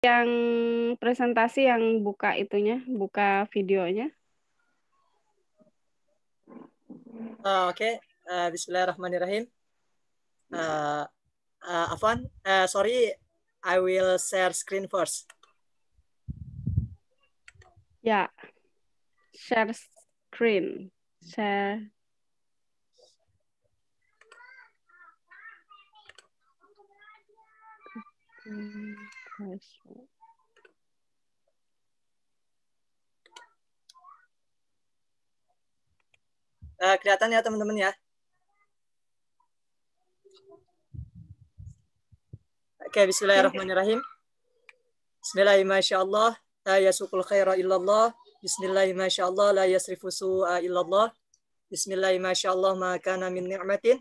Yang presentasi yang buka itunya, buka videonya. Oke. Bismillahirrahmanirrahim. Afwan, sorry, I will share screen first. Ya, share screen. Share. Kelihatan ya teman-teman ya? Oke, bismillahirrahmanirrahim. Bismillahirrahmanirrahim. La yasukul khaira illallah. Bismillahirrahmanirrahim. La yasrifu su'a illallah. Bismillahirrahmanirrahim. Ma kana min ni'matin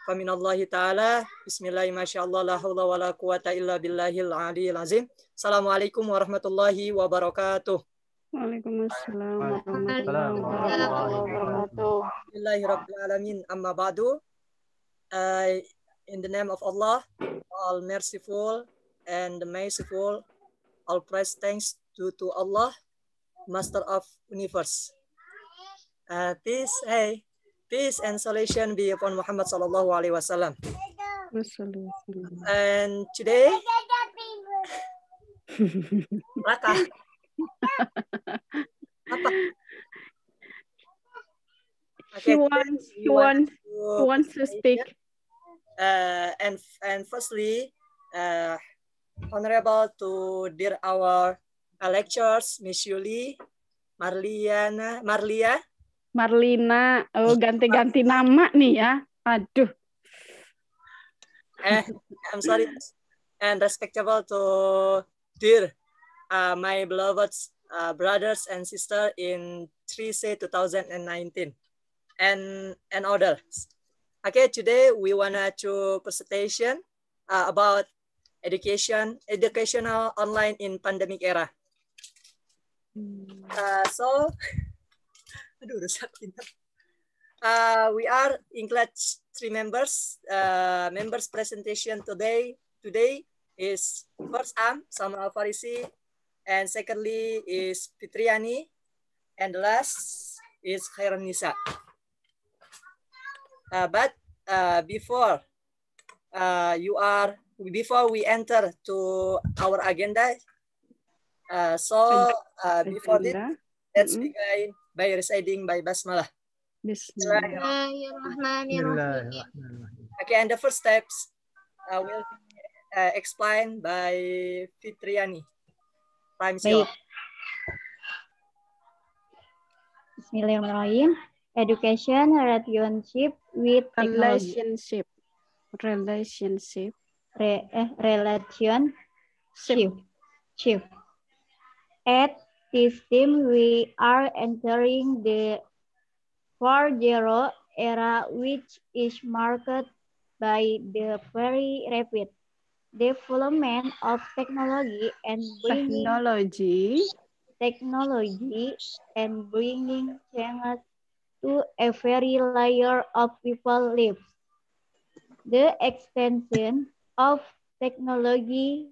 faminallahi ta'ala. Bismillahirrahmanirrahim. La hawla wa la quwata illa billahil aliyil azim. Assalamualaikum warahmatullahi wabarakatuh. Waalaikumsalam warahmatullahi wabarakatuh. Bismillahirrahmanirrahim. Amma ba'du. In the name of Allah, all merciful and merciful, all praise thanks to Allah, Master of Universe. Peace and salvation be upon Muhammad sallallahu alaihi wasallam. And today, Raka, apa? He wants to speak. And firstly, honorable to dear our lecturers, Miss Yuli, Marlina, oh ganti-ganti nama nih ya. Aduh. I'm sorry. And respectable to dear my beloved brothers and sisters in 3C 2019 and others. Okay, today we wanna to presentation about educational online in pandemic era. We are in class 3 members. Members presentation today is first Sama Al-Farisi, and secondly is Fitriani, and the last is Khairan Nisa. But before we enter to our agenda, before this, let's begin by reciting by Basmalah. Bismillahirrahmanirrahim. Okay, and the first steps will be explained by Fitriani. Bismillahirrahmanirrahim. Education relationship with technology. Relationship. At this time, we are entering the 4.0 era, which is marked by the very rapid development of technology and bringing changes to every layer of people's lives. The extension of technology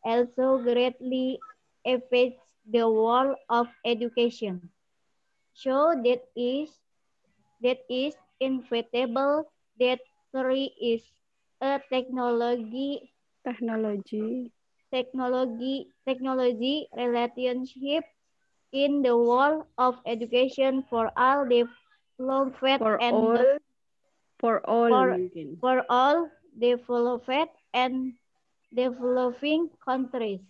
also greatly affects the world of education. So that is inevitable that there is a technology relationship in the world of education for all developed and developing countries.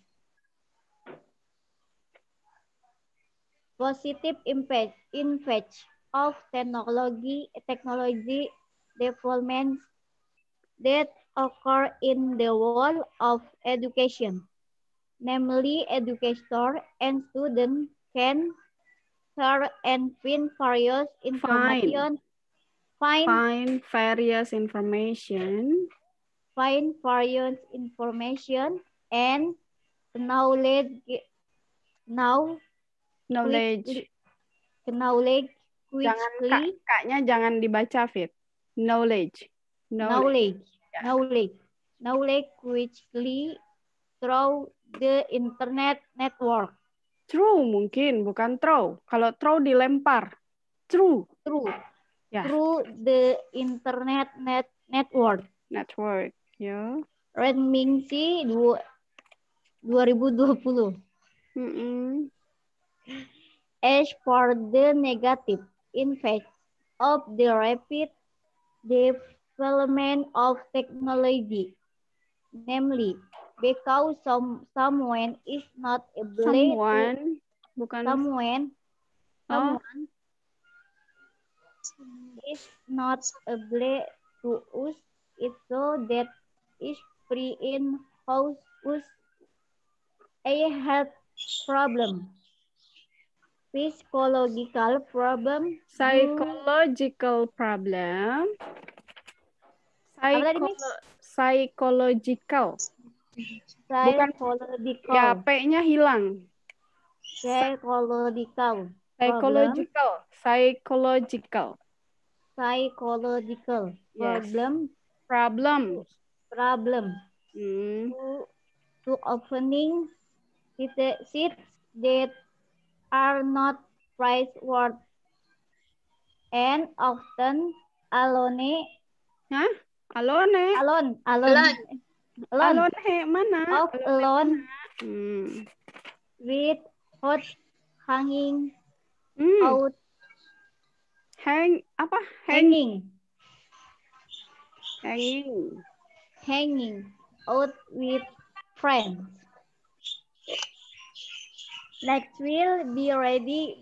Positive impact of technology developments that occur in the world of education. Namely, educators and students can search and find various information. Find various information and knowledge Kaknya jangan dibaca, Fit. Knowledge quickly through the internet network. True mungkin, bukan throw. Kalau throw dilempar. True. Ya. Through the internet network. Network. Ya. Renmingsi 2020. As for the negative effects of the rapid development of technology, namely, because someone is not able Someone, bukan. someone is not able to use it, so that is free in house use a health problem, psychological problem, Psychological problem. Apa tadi, Miss? Psychological. Bukan. Psychological. Ya, P-nya hilang. Psychological. Psychological. Psychological. Psychological. Yes. Problem. To opening seats that are not price-worthy and often alone. Hah? Alone. Alone. Mana? Alone. With hot hanging out. Hanging out with friends. Next will be ready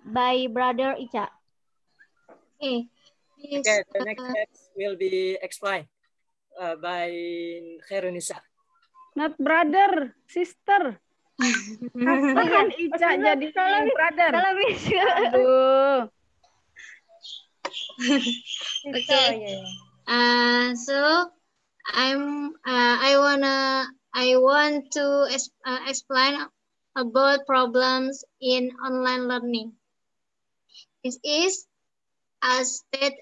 by Brother Ica. Okay, the next steps will be explained by Khairunisa. Not brother, sister. Kapan Ica jadi brother? Aduh. Okay. So I want to explain about problems in online learning. This is as stated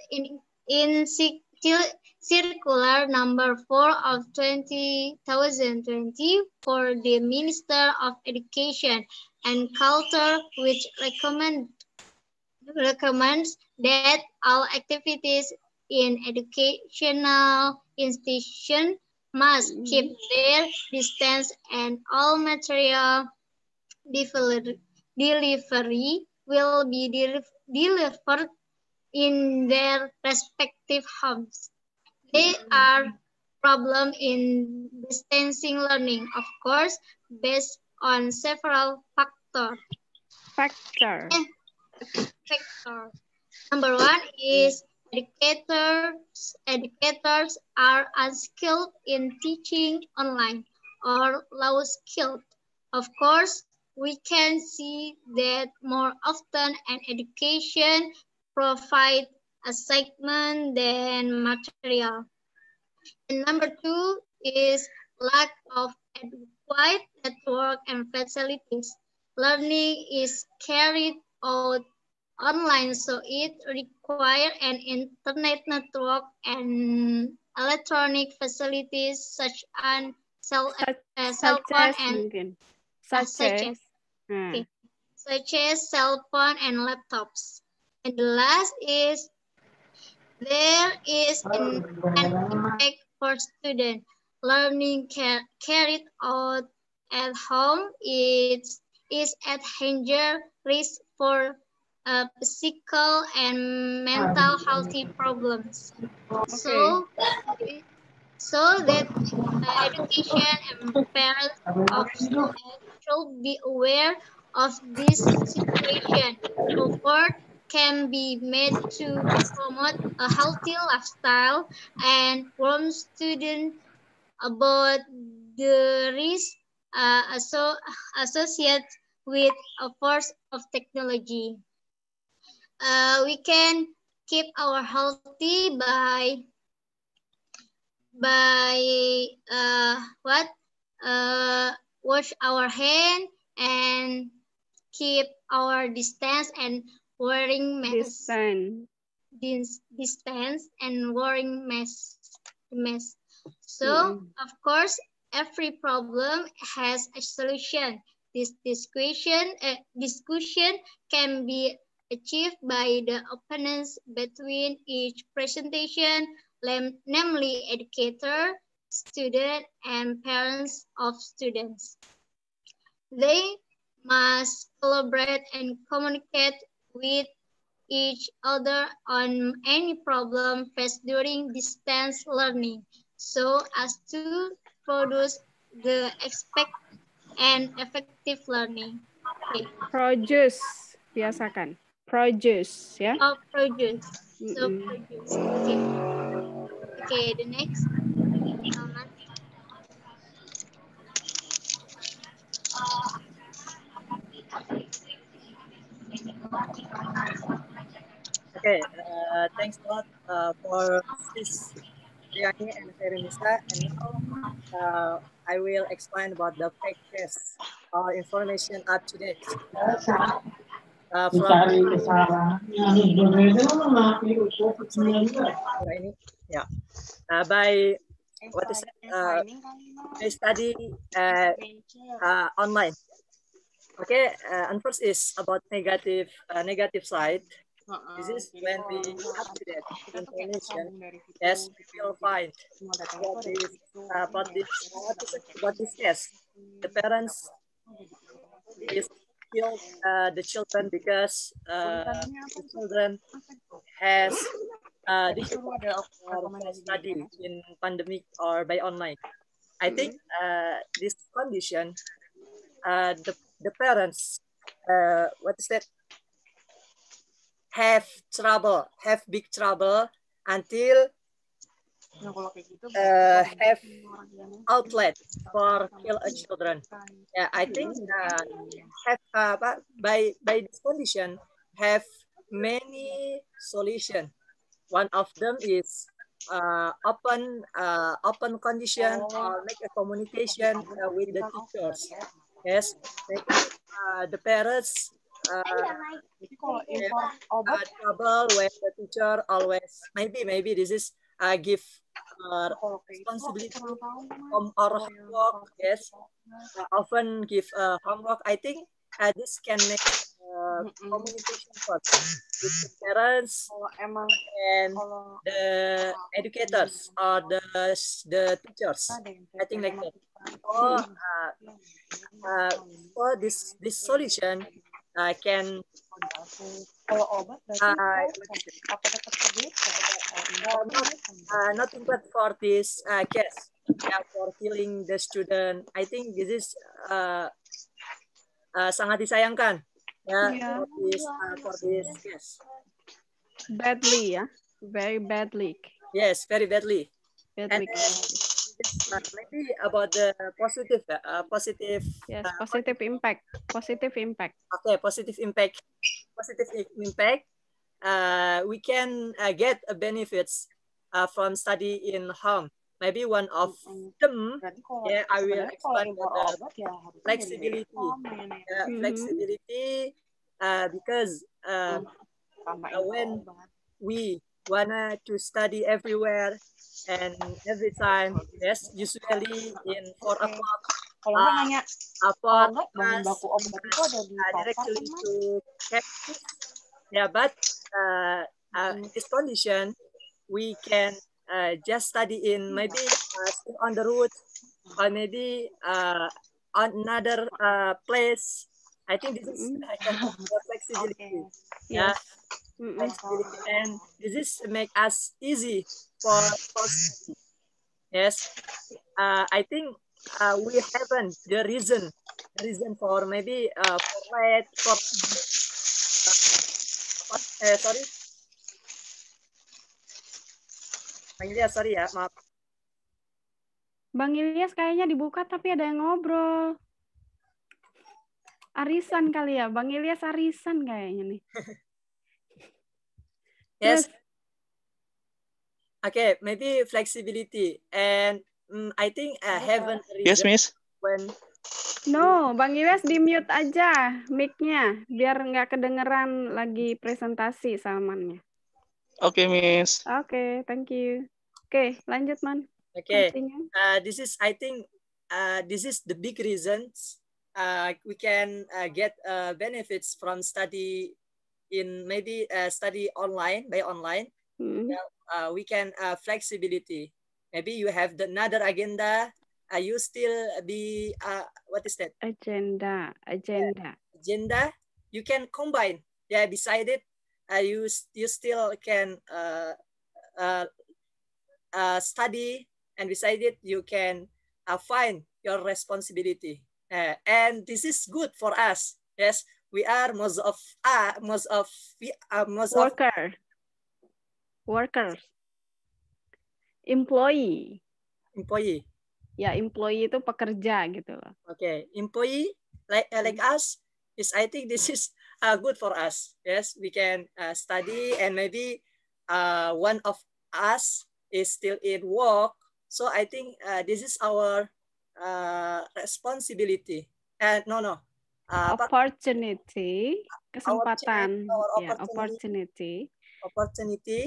in circular number 4 of 2020 for the Minister of Education and Culture, which recommends that all activities in educational institutions must keep their distance and all material delivery will be delivered in their respective homes. There are problems in distancing learning, of course, based on several factors. Number one is educators are unskilled in teaching online or low skilled. Of course, we can see that more often an education provide assignment than material. And number two is lack of adequate network and facilities. Learning is carried out online, so it requires an internet network and electronic facilities such as cell phone and such as cell phone and laptops. And the last is there is an impact for students. Learning carried out at home is at higher risk for physical and mental healthy problems. So that education and parents of students should be aware of this situation. Effort can be made to promote a healthy lifestyle and warn students about the risk associated with a force of technology. We can keep our healthy by wash our hand and keep our distance and wearing mask. Distance and wearing mask. So of course every problem has a solution. This discussion can be achieved by the openness between each presentation, namely educator, student, and parents of students. They must collaborate and communicate with each other on any problem faced during distance learning, so as to produce the expect and effective learning. Okay. Produce, biasakan. Produce, ya. Oh, produce. So produce. Okay. Okay, the next. Okay, thanks a lot for this Riani and Ferenisa. And now I will explain about the fact test or information up to date. Yeah. By what is they study online. Okay, and first is about negative side. This is when we up to date information. Yes, we will find what this test. The parents is kill the children because the children has difficulty for study in pandemic or by online. I think this condition, the parents, what is that? Have big trouble until have outlet for kill a children. Yeah, I think have by this condition have many solution. One of them is open condition or make a communication with the teachers. Yes, maybe the parents trouble when the teacher always maybe this is give responsibility from our homework. Yes, often give homework. I think this can make communication first with the parents and the educators or the teachers. I think like that. For this solution can nothing but for this case, for killing the student. I think this is sangat disayangkan for this case. Badly, ya, very badly. Yes, very badly. Badly. And maybe about the positive, Yes, positive impact. Positive impact. Okay, positive impact. We can get benefits from study in home. Maybe one of them, I will explain the flexibility. Flexibility, because when we wanna to study everywhere and every time, yes, usually in 4 o'clock, directly to campus. Yeah, but in this condition, we can just study in maybe on the road or maybe on another place. I think this is flexibility. Yeah. Flexibility, and this is make us easy for study. Yes, I think we haven't the reason for maybe for late for sorry. Bang Ilyas, sorry ya, maaf. Bang Ilyas kayaknya dibuka tapi ada yang ngobrol. Arisan kali ya, Bang Ilyas arisan kayaknya nih. Yes. Okay, maybe flexibility, and I think haven't reason. Yes, Miss. When No, Bang Ilyas di mute aja mic-nya biar nggak kedengeran lagi presentasi Salmannya. Oke, Miss. Oke, thank you. Oke, lanjut, Man. Okay, Continue. this is I think this is the big reasons we can get benefits from study in maybe study online by online. We can flexibility. Maybe you have another agenda. You still be what is that? Agenda. Agenda. You can combine. Yeah, beside it, you still can study, and beside it you can find your responsibility. And this is good for us. Yes, we are workers, employee. Ya, employee itu pekerja gitu loh. Okay, employee like us is, I think this is good for us. Yes, we can study, and maybe one of us is still in work. So I think this is our responsibility. Opportunity, kesempatan, opportunity.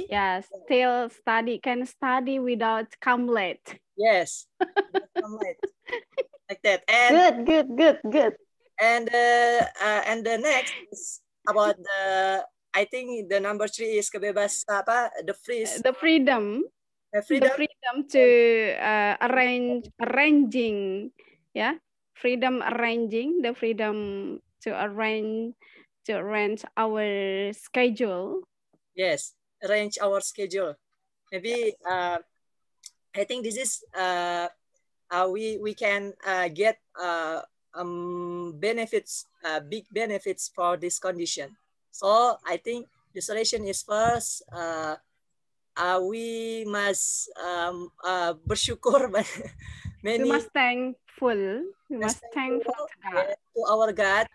Yeah, still study, can study without come late. Yes, come late. Like that. And good. And the next is about I think the number 3 is the freedom to arranging, yeah, freedom arranging, the freedom to arrange our schedule. Yes, arrange our schedule. Maybe I think this is we can get benefits, big benefits for this condition. So I think the solution is first we must bersyukur. We must thankful. We must thankful to our God,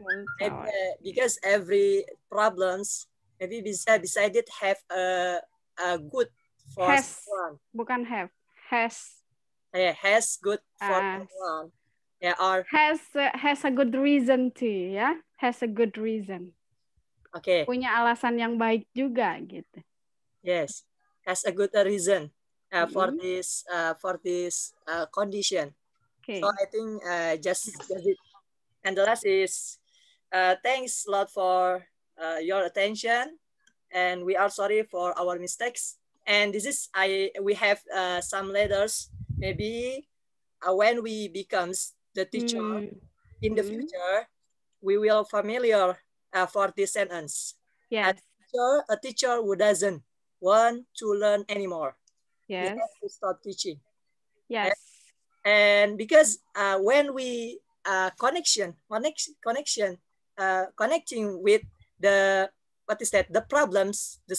because every problems maybe beside it have a good for someone. Bukan have, has. Yeah, has good for someone. Yeah, or has a good reason too, ya. Has a good reason. Okay. Punya alasan yang baik juga gitu. Yes, has a good reason for this condition. Okay. So I think just it. And the last is thanks a lot for your attention, and we are sorry for our mistakes. And this is we have some letters. Maybe when we becomes the teacher in the future, we will familiar for this sentence. Yes. A teacher who doesn't want to learn anymore. Yes. He has to stop teaching. Yes. And because when we connecting with the the problems, the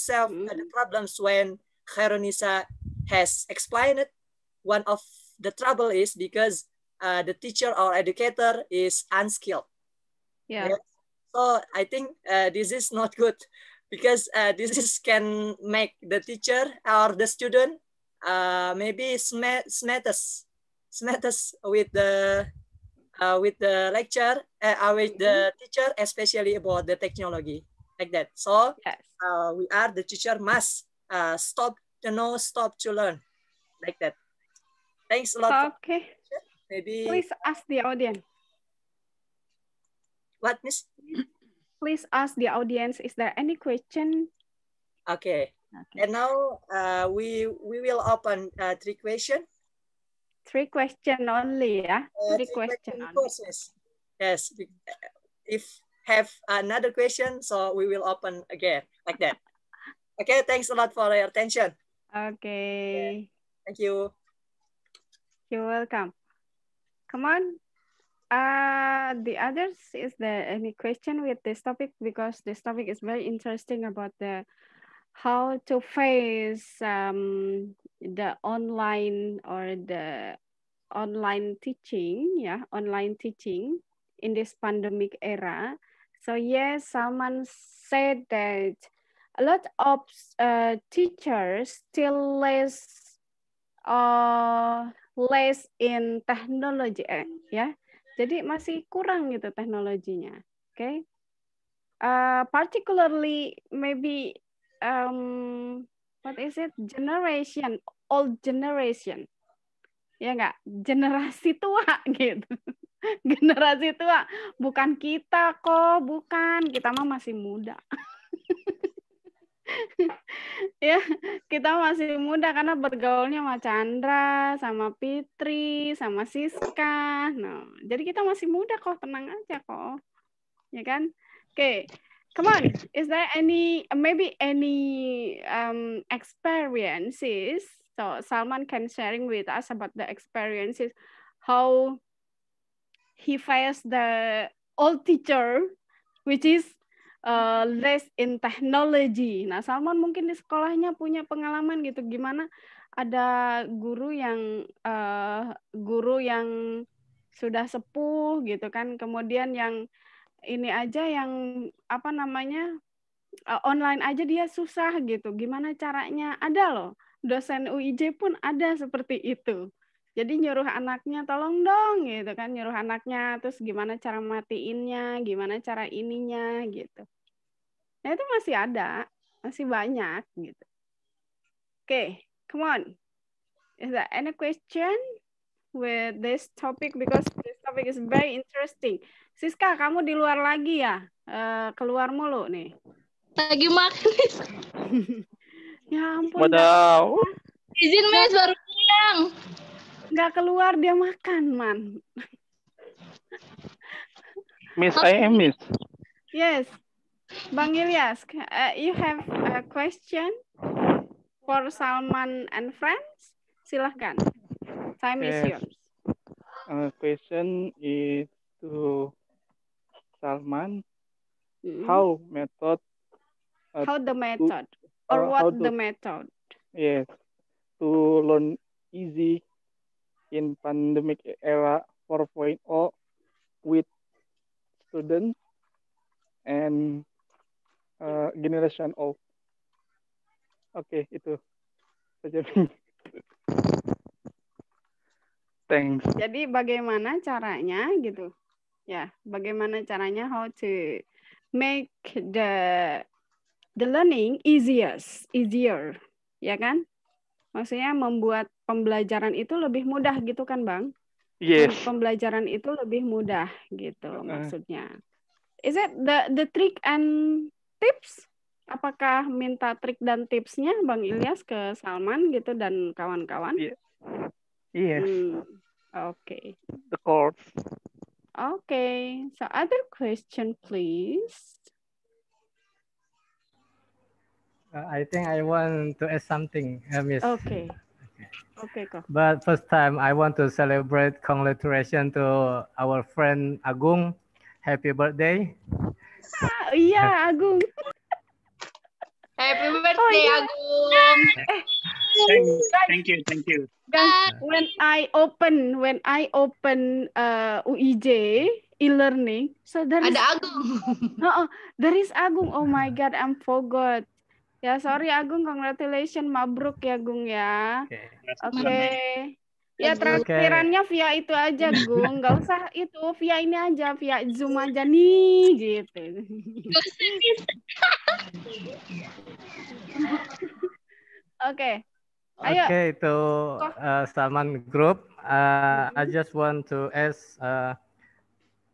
problems when Khairunisa has explained it, one of the trouble is because the teacher or educator is unskilled. Yeah. So I think this is not good, because this can make the teacher or the student maybe smartest with the lecture, with the teacher, especially about the technology, like that. So yes. We are the teacher must stop to learn, like that. Thanks a lot. Okay. Maybe please ask the audience. What, Miss? Please ask the audience. Is there any question? Okay. And now we will open 3 questions. 3 questions only, yeah. 3 questions only. Yes. If have another question, so we will open again, like that. Okay. Thanks a lot for your attention. Okay. Thank you. You're welcome. Come on. The others, is there any question with this topic? Because this topic is very interesting about the how to face the online or the online teaching, yeah, online teaching in this pandemic era. So yes, someone said that a lot of teachers still less in technology, ya. Jadi masih kurang gitu teknologinya. Okay. Particularly maybe what is it? Old generation. Ya nggak? Generasi tua gitu. Generasi tua. Bukan kita kok, bukan. Kita mah masih muda. Ya, kita masih muda karena bergaulnya sama Chandra, sama Fitri, sama Siska. Nah, jadi kita masih muda kok, tenang aja kok. Ya kan? Oke. Come on. Is there maybe any experiences? So Salman can sharing with us about the experiences, how he faced the old teacher, which is less in technology. Nah, Salman mungkin di sekolahnya punya pengalaman gitu, gimana ada guru yang sudah sepuh gitu kan, kemudian yang ini aja yang apa namanya online aja dia susah gitu. Gimana caranya? Ada loh, dosen UIJ pun ada seperti itu. Jadi nyuruh anaknya tolong dong gitu kan, nyuruh anaknya terus gimana cara matiinnya, gimana cara ininya gitu. Nah itu masih ada, masih banyak gitu. Oke, come on. Is there any question with this topic, because this topic is very interesting. Siska, kamu di luar lagi ya? Keluar mulu nih. Lagi makan. Ya ampun. Wadaw. Izin Miss baru pulang. Nggak keluar, dia makan, man. Miss, I am Miss. Yes. Bang Ilyas, you have a question for Salman and friends? Silahkan. Time is Yes. yours. Question is to Salman. How How the method? Or what the method? Yes, to learn easy in pandemic era 4.0 with students and generation of. Oke, itu saja. Thanks. Jadi bagaimana caranya gitu? Ya, bagaimana caranya how to make the learning easier, ya kan? Maksudnya membuat pembelajaran itu lebih mudah gitu kan, Bang? Yes. Pembelajaran itu lebih mudah gitu maksudnya. Is it the trick and tips? Apakah minta trik dan tipsnya Bang Ilyas ke Salman gitu dan kawan-kawan? Yes. Okay. The course. Okay. So other question, please. I think I want to add something, Miss. Okay. Okay, kok. But first time I want to celebrate congratulations to our friend Agung. Happy birthday. Iya, Agung. Happy birthday, Agung. Thank you. Guys, when I open UIJ e-learning, so there is Ada Agung. There is Agung. Oh my God, I'm forgot. Ya, sorry Agung, congratulations, mabruk ya Gung ya. Oke. Ya traktirannya via itu aja Gung, nggak usah itu, via ini aja, via Zoom aja nih gitu. Oke. Ayo. Okay, to Salman Group, I just want to ask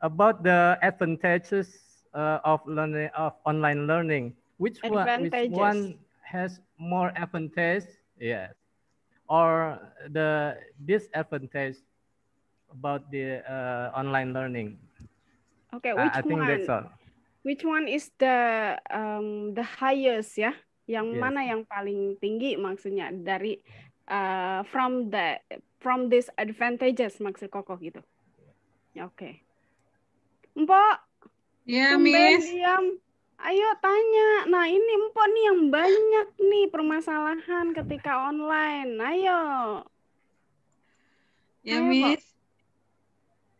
about the advantages of learning of online learning. Which one has more advantage? Yes, or the disadvantage about the online learning? Okay, I think that's all. Which one is the highest ya? Yang mana yang paling tinggi maksudnya dari from this advantages maksud Koko gitu. Ya, oke. Mpok. Ya, Miss. Diam. Ayo tanya. Nah, ini Mpok nih yang banyak nih permasalahan ketika online. Ayo. Ya, Miss.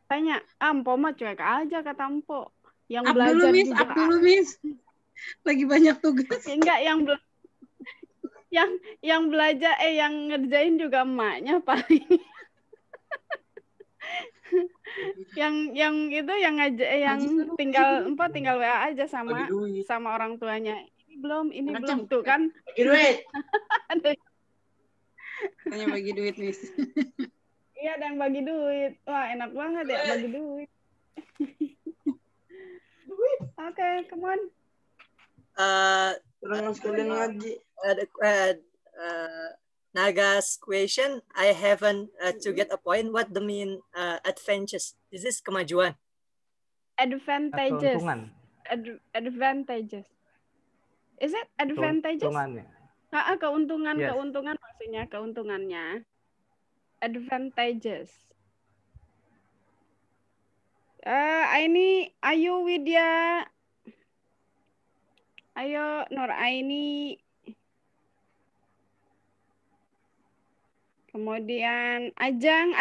Tanya. Mpok mah cuek aja kata Mpok. Yang Up belajar dulu, Miss. juga. Up dulu, Miss. Lagi banyak tugas. Enggak, yang belajar yang ngerjain juga emaknya paling. yang itu yang tinggal WA aja sama orang tuanya. Ini belum tuh kan. Bagi duit. Hanya bagi duit, Miss. Iya, dan bagi duit. Wah, enak banget ya bagi duit. Oke, come on. Sekalian ngaji. Naga's question, I haven't to get a point. What the mean advantages? Is this kemajuan? Advantages. Keuntungan. Advantages. Is it advantages? Keuntungannya. Keuntungan, Yes. keuntungan maksudnya keuntungannya. Advantages. Aini, ayo Widya. Ayo Nur Aini. Kemudian Ajang,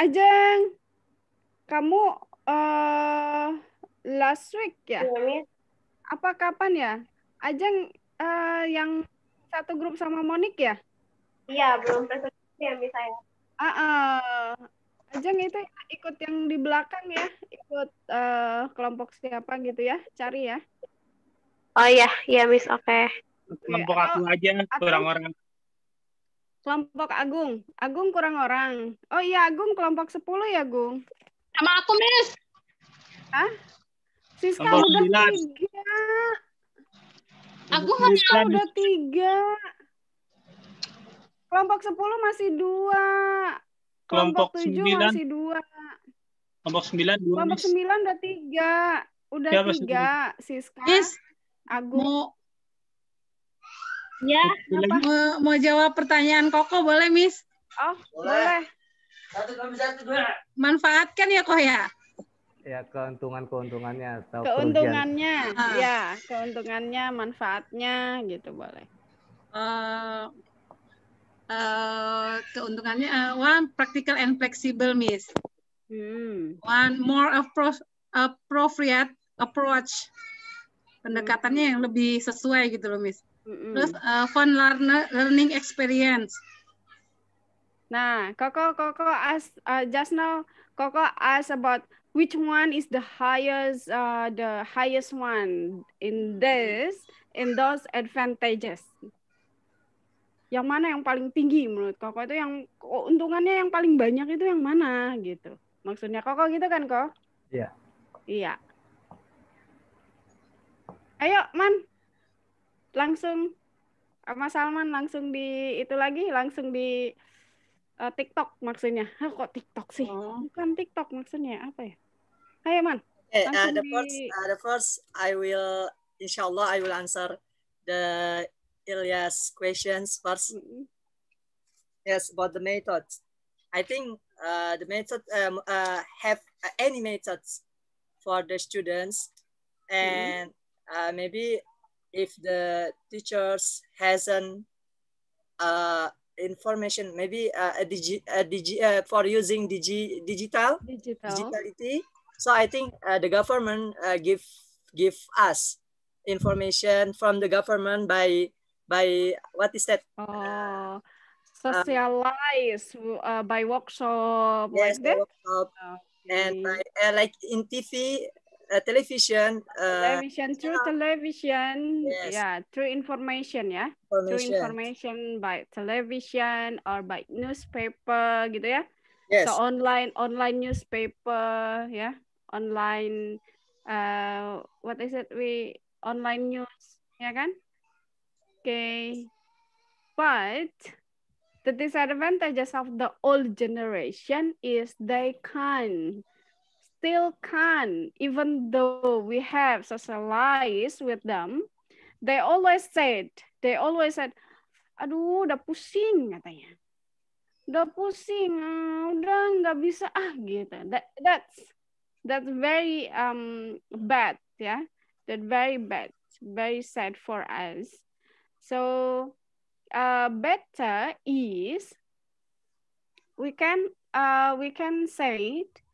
kamu last week ya? Apa kapan ya? Ajang yang satu grup sama Monik ya? Iya, belum presentasi ya Miss saya. Ajang itu ikut yang di belakang ya, ikut kelompok siapa gitu ya, cari ya. Oh iya, iya Miss, oke. Kelompok aku aja kurang orang. Kelompok Agung kurang orang. Oh iya, Agung kelompok 10 ya, Agung. Sama aku, Miss. Hah? Siska Kelompok udah 9. 3. Aku Siska udah 3. Kelompok 10 masih 2. Kelompok 7 9. masih 2. Kelompok 9 2. Kelompok 9 udah 3. Udah Siapa 3. Siska, Miss, Agung. Ya, mau jawab pertanyaan Koko boleh, Miss? Oh, boleh. Manfaatkan ya, Kok ya? Ya, keuntungannya atau Keuntungannya, ya, keuntungannya, manfaatnya gitu boleh. Keuntungannya one practical and flexible, Miss. One more appropriate approach. Pendekatannya yang lebih sesuai gitu loh, Miss. Terus fun learning experience. Nah, Koko ask just now. Koko ask about which one is the highest one in those advantages. Yang mana yang paling tinggi menurut Koko itu, yang keuntungannya yang paling banyak itu yang mana gitu. Maksudnya Koko gitu kan, Kok? Iya. Iya. Ayo, Man. Langsung Mas Salman langsung di itu lagi, langsung di TikTok maksudnya. Kok TikTok sih? Bukan TikTok maksudnya, apa ya? Ayo, Man. The first I will, inshallah I will answer the Ilyas questions first. Yes, about the methods. I think the method have any methods for the students, and maybe if the teachers hasn't information, maybe for using digitality. So I think the government give us information from the government by what is that? Socialize by workshop, yes, like that. Workshop. And by, like in TV. Television through television, yes. Yeah, through information, yeah, through information by television or by newspaper, gitu ya. Yes. So online newspaper, yeah, online, what is it? Online news, ya kan? Okay, but the disadvantages of the old generation is they still can, even though we have socialized with them, they always said, aduh udah pusing katanya. Udah pusing, udah nggak bisa gitu. That's very bad, yeah. That very bad, very sad for us. So better is we can say it,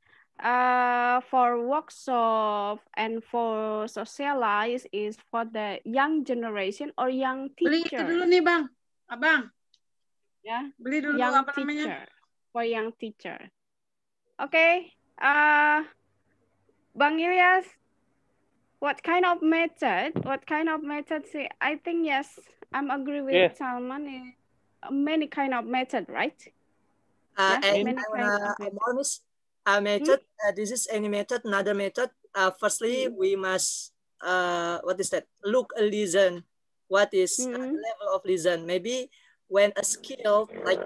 for workshop and for socialize is for the young generation or young teacher. Beli dulu nih Bang, Abang. Ya, beli dulu young apa teacher, namanya? For young teacher. Okay, Bang Ilyas, what kind of method? See, I think yes, I'm agree with Salman. Many kind of method, right? And I wanna more, Miss. Method. This is any method. Another method. Firstly, we must what is that? Look, listen. What is the level of listen? Maybe when a skill like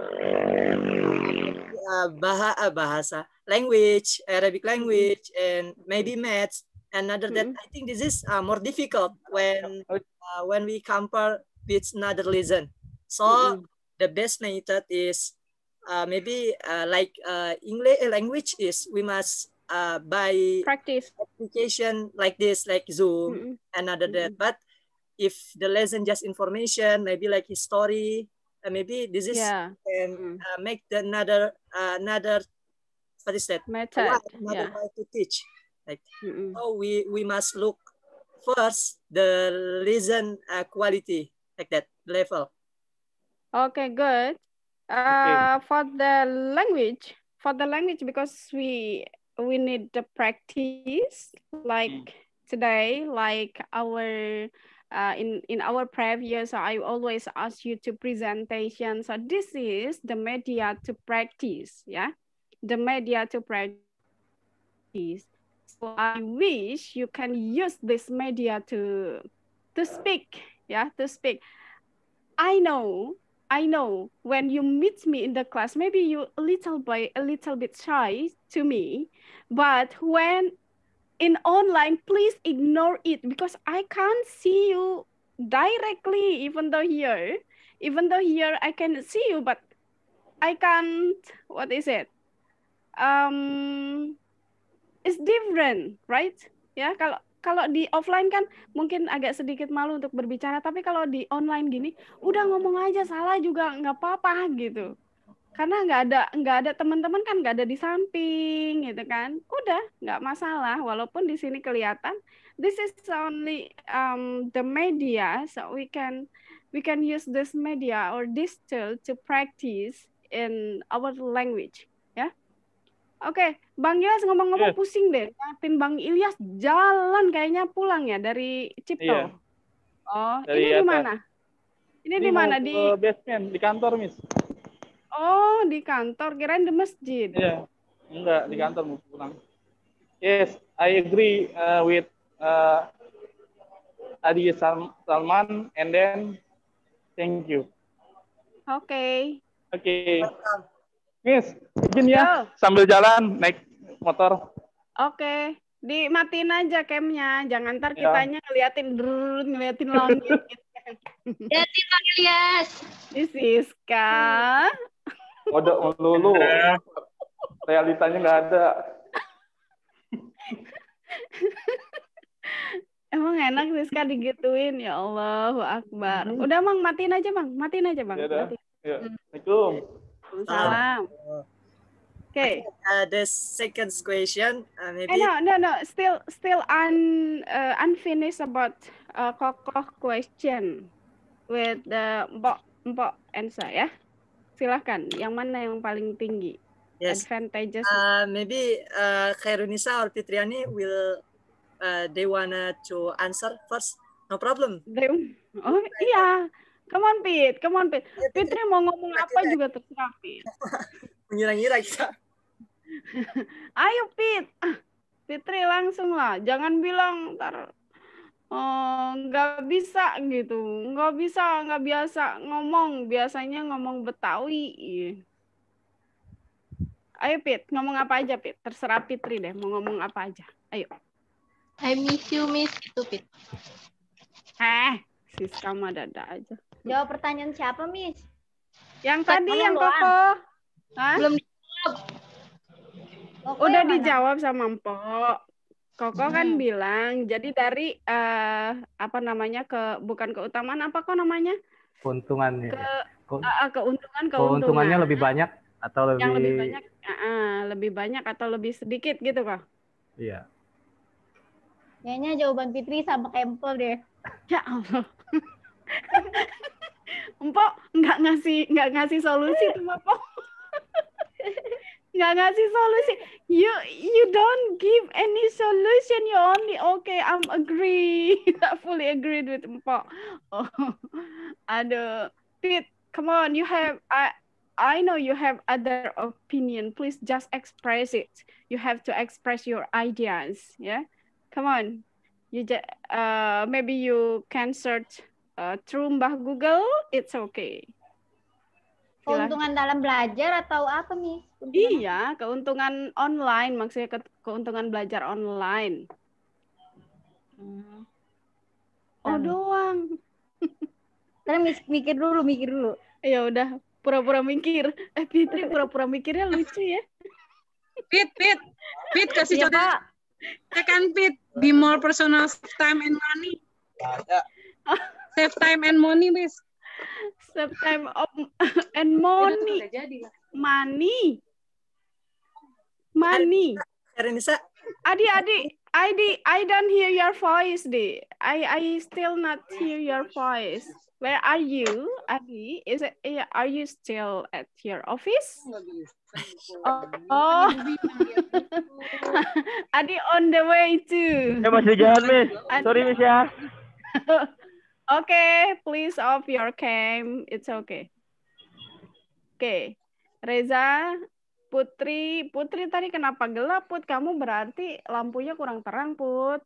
bahasa, language, Arabic language, and maybe maths. Another that I think this is more difficult when we compare with another lesson. So the best method is maybe like English language is we must by practice application like this, like Zoom, another that. But if the lesson just information, maybe like history, maybe this is can make the another what is that method another way to teach. Like so we must look first the lesson quality, like that level. Okay, good. For the language, because we need the practice like today, like our in our previous, I always ask you to presentation. So this is the media to practice, yeah, the media to practice. So I wish you can use this media to speak, yeah, to speak. I know when you meet me in the class, maybe you a little bit shy to me, but when in online, please ignore it because I can't see you directly, even though here I can see you, but I can't, what is it? It's different, right? Ya, kalau di offline kan mungkin agak sedikit malu untuk berbicara, tapi kalau di online gini, udah ngomong aja, salah juga nggak apa-apa gitu. Karena nggak ada teman-teman kan, nggak ada di samping gitu kan, udah nggak masalah. Walaupun di sini kelihatan, this is only the media, so we can use this media or this tool to practice in our language, ya. Oke, Bang Ilyas ngomong-ngomong pusing deh. Yakin Bang Ilyas jalan kayaknya pulang ya dari Cipto. Iya. Oh, Dari ini di atas. mana? Ini di mana? Di basement, di kantor, Miss. Oh, di kantor. Kirain di masjid. Iya. Enggak, di kantor mau pulang. Yes, I agree with Adi Salman, and then thank you. Oke. Oke. Miss, izin ya, sambil jalan naik motor. Oke, dimatiin aja camnya, jangan ntar kitanya ngeliatin langit. Gitu. Jadi Bang Ilyas. This is Siska. Kode lulu, realitanya nggak ada. Emang enak Siska digituin, ya Allahu Akbar. Udah Bang, matiin aja Bang. Ya, Assalamualaikum. Salam. Okay. The second question, maybe. No. Still unfinished about Kokoh question with the Mbok Ensa ya. Silahkan. Yang mana yang paling tinggi? Yes. Advantages. Maybe Khairunisa or Fitriani will they wanna to answer first. No problem. Oh iya. Come on, Pit. Fitri mau ngomong apa juga terserah, Pit. Mengira-ngira kita. Ayo, Pit. Fitri langsung lah. Jangan bilang ntar nggak bisa gitu. Nggak biasa ngomong. Biasanya ngomong Betawi. Ayo, Pit. Ngomong apa aja, Pit. Terserah Fitri deh. Mau ngomong apa aja. Ayo. I miss you, Miss. Itu, Pit. Siska mah dada aja. Jawab pertanyaan siapa, Miss? Yang tadi yang Koko. Belum dijawab. Udah dijawab sama Mpok. Koko kan bilang, jadi dari apa namanya bukan keutamaan, apa kok namanya? Keuntungannya. Keuntungannya lebih banyak atau lebih? Yang lebih banyak atau lebih sedikit gitu kok? Iya. Kayaknya jawaban Fitri sama Kempel deh. Ya Allah. Mpok nggak ngasih solusi tuh Mpok. Nggak ngasih solusi. You don't give any solution. You only okay. I'm agree. I fully agreed with Mpok. Oh, aduh, Pit, come on. You have I know you have other opinion. Please just express it. You have to express your ideas. Yeah, come on. Maybe you can search through Mbah Google. It's okay. Keuntungan dalam belajar atau apa, Miss? Iya, keuntungan online. Maksudnya keuntungan belajar online. Oh doang. Terus mikir dulu. Ya udah, pura-pura mikir. Fitri pura-pura mikirnya lucu ya. Pit kasih contoh. Kan Pit, be more personal, save time and money. Save time and money, Miss. Save time and money. Money. Renisa. Adi, I don't hear your voice, Di. I still not hear your voice. Where are you, Adi? Are you still at your office? Oh. Adi on the way too. Masih jalan, Miss. Sorry, Miss ya. Okay, please off your cam. It's okay. Okay. Reza, Putri tadi kenapa gelap, Put? Kamu berarti lampunya kurang terang, Put.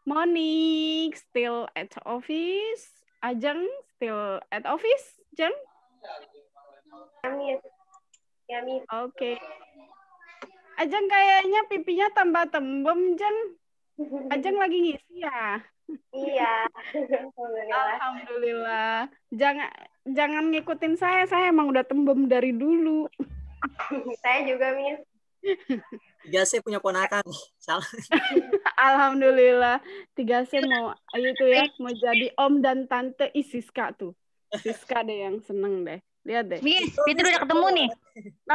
Monique still at office. Ajeng still at office, Jeng? Ya, Miss. Oke. Ajeng kayaknya pipinya tambah tembem, Jeng. Ajeng lagi ngisi ya? Iya. Alhamdulillah. Jangan ngikutin saya emang udah tembem dari dulu. Saya juga, Miss. 3C punya ponakan. Salah. Alhamdulillah. 3C mau jadi om dan tante Siska tuh. Siska deh yang seneng deh. Lihat deh. Miss, Fitri udah ketemu nih.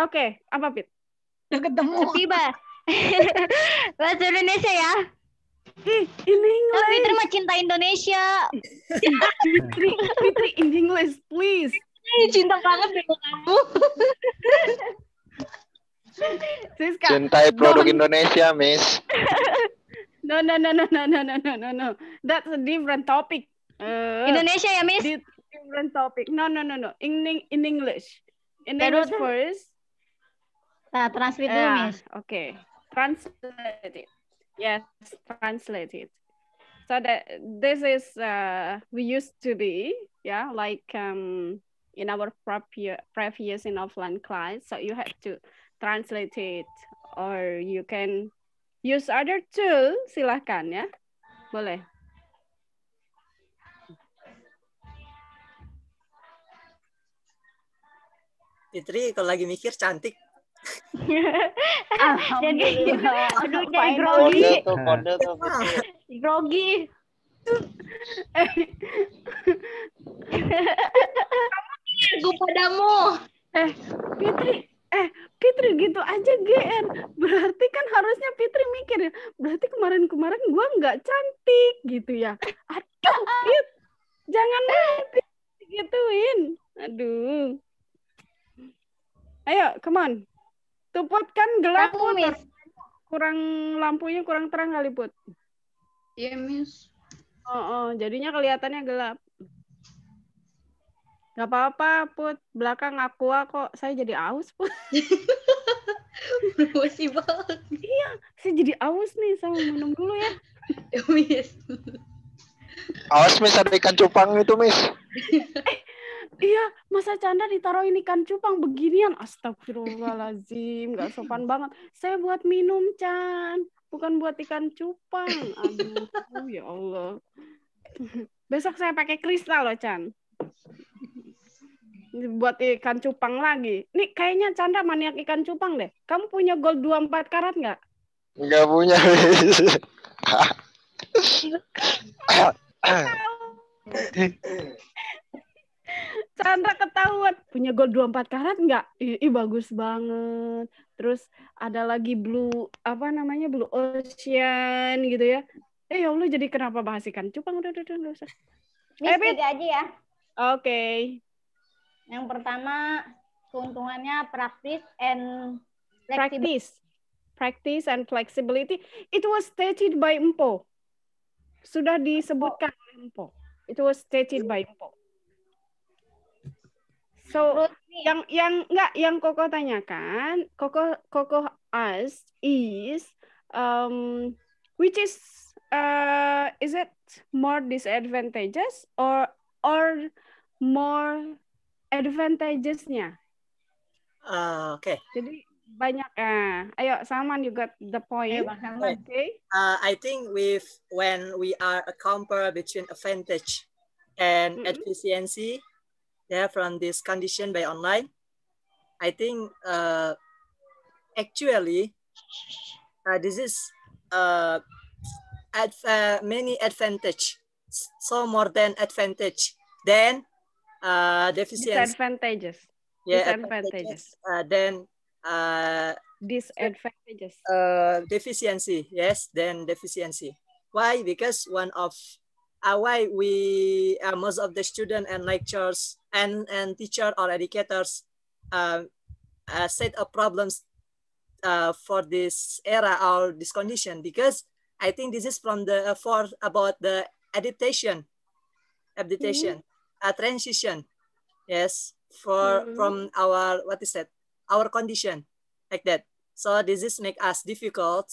Oke, apa Fit? Udah ketemu. Tiba. Bahasa Indonesia ya. In English. Fitri mah cinta Indonesia. Fitri in English, please. Cinta banget dengan kamu. Siska, cintai produk Indonesia, Miss. No. That's a different topic. Indonesia ya, Miss? Different topic. No. In English. In English first. Nah, translate dulu, Miss. Okay. Translate it. Yes, translate it. So that this is we used to be, like in our previous in offline class. So you have to translate it, or you can use other tool. Silahkan ya, boleh. Fitri kalau lagi mikir cantik. Alhamdulillah. Aduh, jadi grogi. Kode tuh. Grogi. Gue padamu. Fitri gitu aja GR. Berarti kan harusnya Fitri mikir ya. Berarti kemarin gue nggak cantik gitu ya. Aduh, Fit. Jangan gituin. Aduh. Ayo, come on. Tuput kan gelap, Put. Lampunya kurang terang kali, Put. Iya, Miss. Jadinya kelihatannya gelap. Gak apa-apa, Put. Belakang aqua kok. Saya jadi aus, Put. Masih banget. Iya, saya jadi aus nih. Sama minum dulu ya. Ya, Miss. Awas, Miss, ada ikan cupang itu, Miss. Iya, masa Canda ditaruhin ikan cupang beginian? Astagfirullahaladzim, gak sopan banget. Saya buat minum, Chan. Bukan buat ikan cupang. Aduh, ya Allah. Besok saya pakai kristal loh, Chan. Buat ikan cupang lagi. Nih, kayaknya Canda maniak ikan cupang deh. Kamu punya gold 24 karat nggak? Nggak punya, Miss. Chandra ketahuan punya gold 24 karat enggak? Ih, bagus banget. Terus ada lagi blue ocean gitu ya. Ya Allah, jadi kenapa bahas ikan cupang? Udah usah. Miss, 3 aja ya. Oke. Yang pertama, keuntungannya practice and flexibility. It was stated by Empo. Sudah disebutkan oleh Empo. It was stated by Empo. So yang Koko tanyakan, Koko ask is which is it more disadvantageous or more advantages-nya? Okay. Jadi banyak ayo Salman, you got the point. Okay. I think when we are compare between advantage and efficiency, from this condition by online, I think actually this is many advantage, so more than advantage than deficiency. Disadvantages. Disadvantages. Then disadvantages. Deficiency, yes, then deficiency. Why? Because one of why we most of the student and lecturers and teacher or educators set up problems for this era or this condition, because I think this is from the about the adaptation, transition, yes, from our our condition like that. So this is make us difficult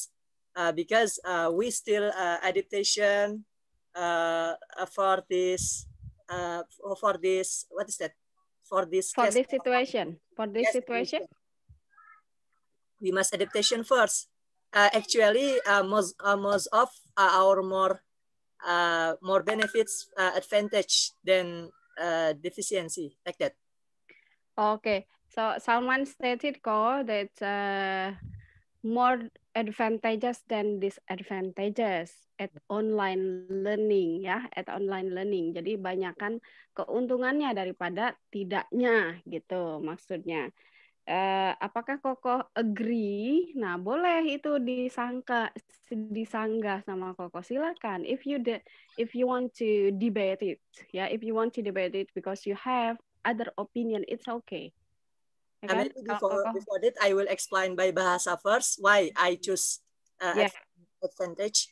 because we still adaptation for this situation. We must adaptation first. Actually, most of our more benefits advantage than deficiency like that. Okay, so Salman stated that more advantages than disadvantages at online learning at online learning. Jadi banyakkan keuntungannya daripada tidaknya gitu maksudnya. Apakah Koko agree? Nah, boleh itu disanggah sama Koko. Silakan. If you want to debate it, if you want to debate it because you have other opinion, it's okay. Maybe before that, I will explain by bahasa first why I choose advantage.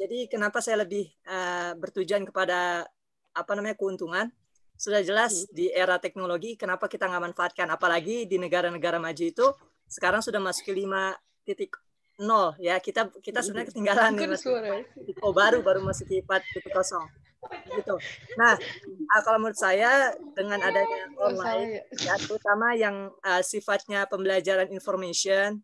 Jadi kenapa saya lebih bertujuan kepada keuntungan? Sudah jelas di era teknologi, kenapa kita nggak manfaatkan? Apalagi di negara-negara maju itu sekarang sudah masuk ke 5.0 ya. Kita sebenarnya ketinggalan nih, baru masuk ke 4.0 gitu. Nah, kalau menurut saya dengan adanya online, terutama yang sifatnya pembelajaran information,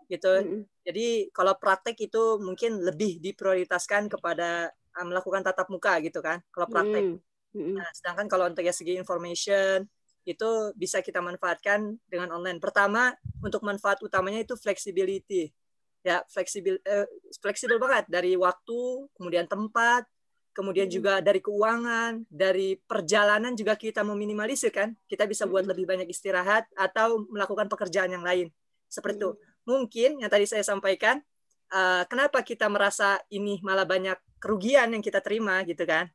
gitu. Jadi kalau praktek itu mungkin lebih diprioritaskan kepada melakukan tatap muka gitu kan, kalau praktek. Nah, sedangkan kalau untuk segi information itu bisa kita manfaatkan dengan online. Pertama, untuk manfaat utamanya itu flexibility. Ya, fleksibel banget dari waktu, kemudian tempat, kemudian juga dari keuangan, dari perjalanan juga kita meminimalisir kan. Kita bisa buat lebih banyak istirahat atau melakukan pekerjaan yang lain. Seperti itu. Mungkin yang tadi saya sampaikan, kenapa kita merasa ini malah banyak kerugian yang kita terima gitu kan.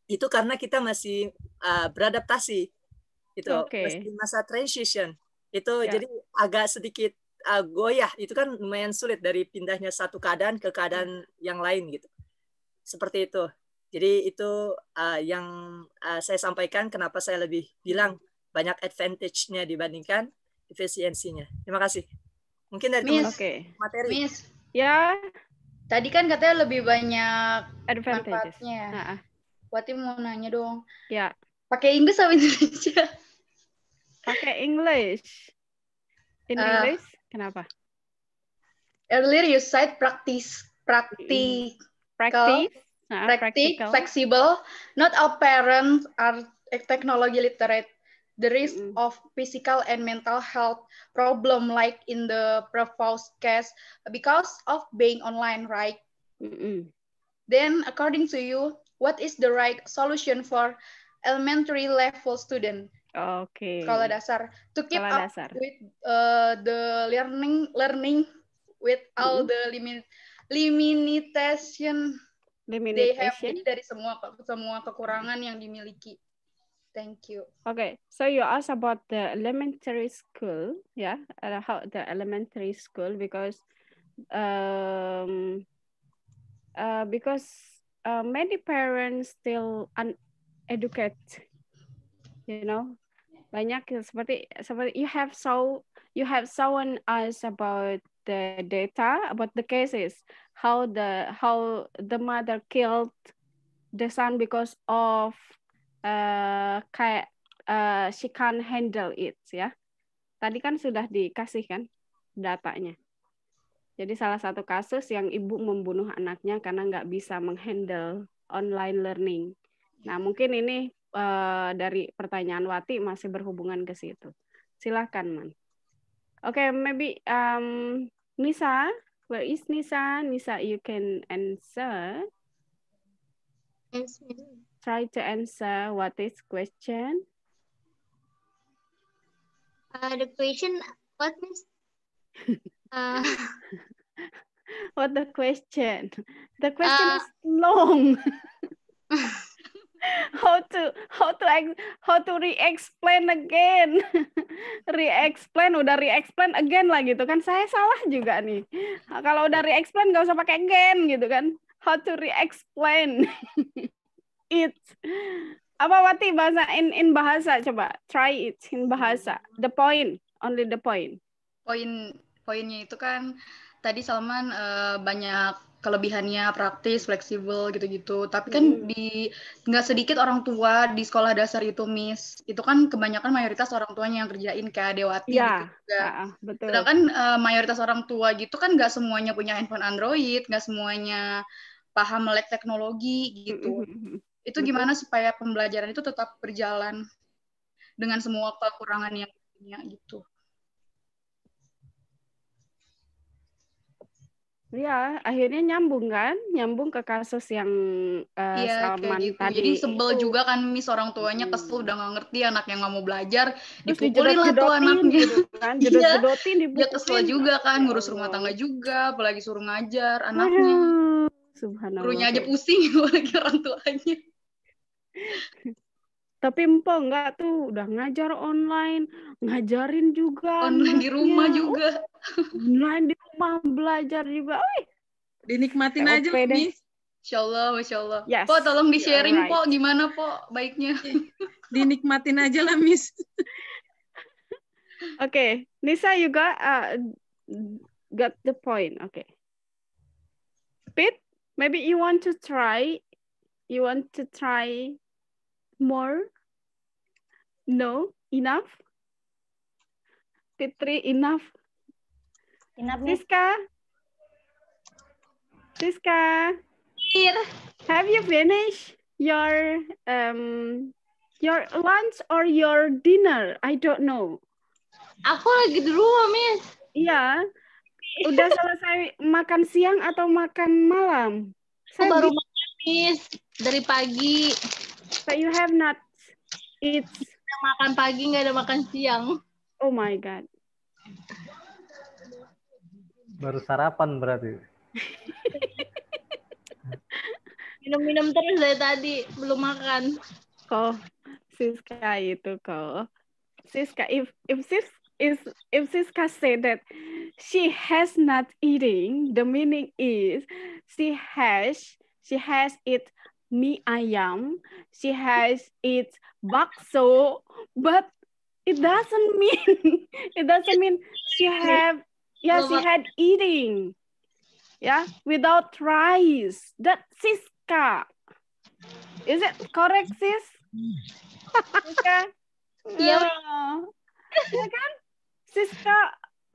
Itu karena kita masih beradaptasi itu masih masa transition itu jadi agak sedikit goyah, itu kan lumayan sulit dari pindahnya satu keadaan ke keadaan yang lain gitu, seperti itu. Jadi itu yang saya sampaikan kenapa saya lebih bilang banyak advantage-nya dibandingkan efisiensinya. Terima kasih. Mungkin dari materi. Miss. Ya. Tadi kan katanya lebih banyak advantages. Manfaatnya. Berarti mau nanya dong. Ya. Pakai Inggris atau Indonesia? Pakai English. In English, kenapa? Earlier you said practical, flexible. Not all parents are technology literate. The risk of physical and mental health problem like in the proposed case because of being online, right? Then according to you, what is the right solution for elementary level student? Okay. Sekolah dasar to keep up with the learning with all the limitation they have, jadi dari semua kekurangan yang dimiliki. Thank you. Okay, so you asked about the elementary school, how the elementary school because many parents still uneducated, Banyak seperti you have shown us about the data, about the cases, how the mother killed the son because of she can't handle it, ya. Tadi kan sudah dikasih kan datanya. Jadi salah satu kasus yang ibu membunuh anaknya karena nggak bisa menghandle online learning. Nah, mungkin ini dari pertanyaan Wati masih berhubungan ke situ. Silakan, Man. Okay, maybe Nisa, where is Nisa? Nisa, you can answer. Try to answer what is question. The question, what is? What the question? The question is long. How to re-explain again. Re-explain again lah gitu kan. Saya salah juga nih. Kalau udah re-explain nggak usah pakai again gitu kan. How to re-explain it. Apa Wati bahasa in bahasa, coba try it in bahasa. The point, only the point. Poinnya itu kan tadi Salman banyak kelebihannya, praktis, fleksibel gitu-gitu. Tapi kan nggak sedikit orang tua di sekolah dasar itu, Miss. Itu kan kebanyakan mayoritas orang tuanya yang kerjain kayak Dewati gitu juga. Betul. Sedangkan mayoritas orang tua gitu kan nggak semuanya punya handphone Android, nggak semuanya paham melek teknologi gitu. Itu gimana supaya pembelajaran itu tetap berjalan dengan semua kekurangan yang punya gitu. Ya, akhirnya nyambung kan? Nyambung ke kasus yang Salman gitu. tadi. Jadi sebel juga kan Miss, orang tuanya kesel udah nggak ngerti, anaknya nggak mau belajar, dipukulin lah tuh anaknya. Gitu kan? Jedot-jedotin, dipukulin. Dia kesel juga kan, ngurus rumah tangga juga, apalagi suruh ngajar anaknya. Subhanallah. Gurunya aja pusing, apalagi orang tuanya. Tapi Empok enggak tuh, udah ngajar online, ngajarin juga. Online di rumah juga. Online di rumah, belajar juga. Dinikmatin aja, Miss. Masya Allah, Masya Allah. Yes, Po, tolong di-sharing, Po. Gimana, Po, baiknya? Dinikmatin aja lah, Miss. Okay, Nisa, you got the point. Okay. Pete, maybe you want to try more? No, enough? Fitri, enough? Enough, Siska, here. Have you finished your lunch or your dinner? I don't know. Aku lagi di rumah, Miss. Iya. Udah selesai makan siang atau makan malam? Saya baru makan, Miss, dari pagi. But you have not eat. Nggak makan pagi, nggak ada makan siang. Oh my God. Baru sarapan berarti. Minum-minum terus dari tadi, belum makan. Kok Siska itu kok. Siska, if Siska say that she has not eating, the meaning is she has eat mie ayam, she has eat bakso, but it doesn't mean she had eating, without rice. That Siska. Is it correct, sis? Siska? Iya. Ya kan?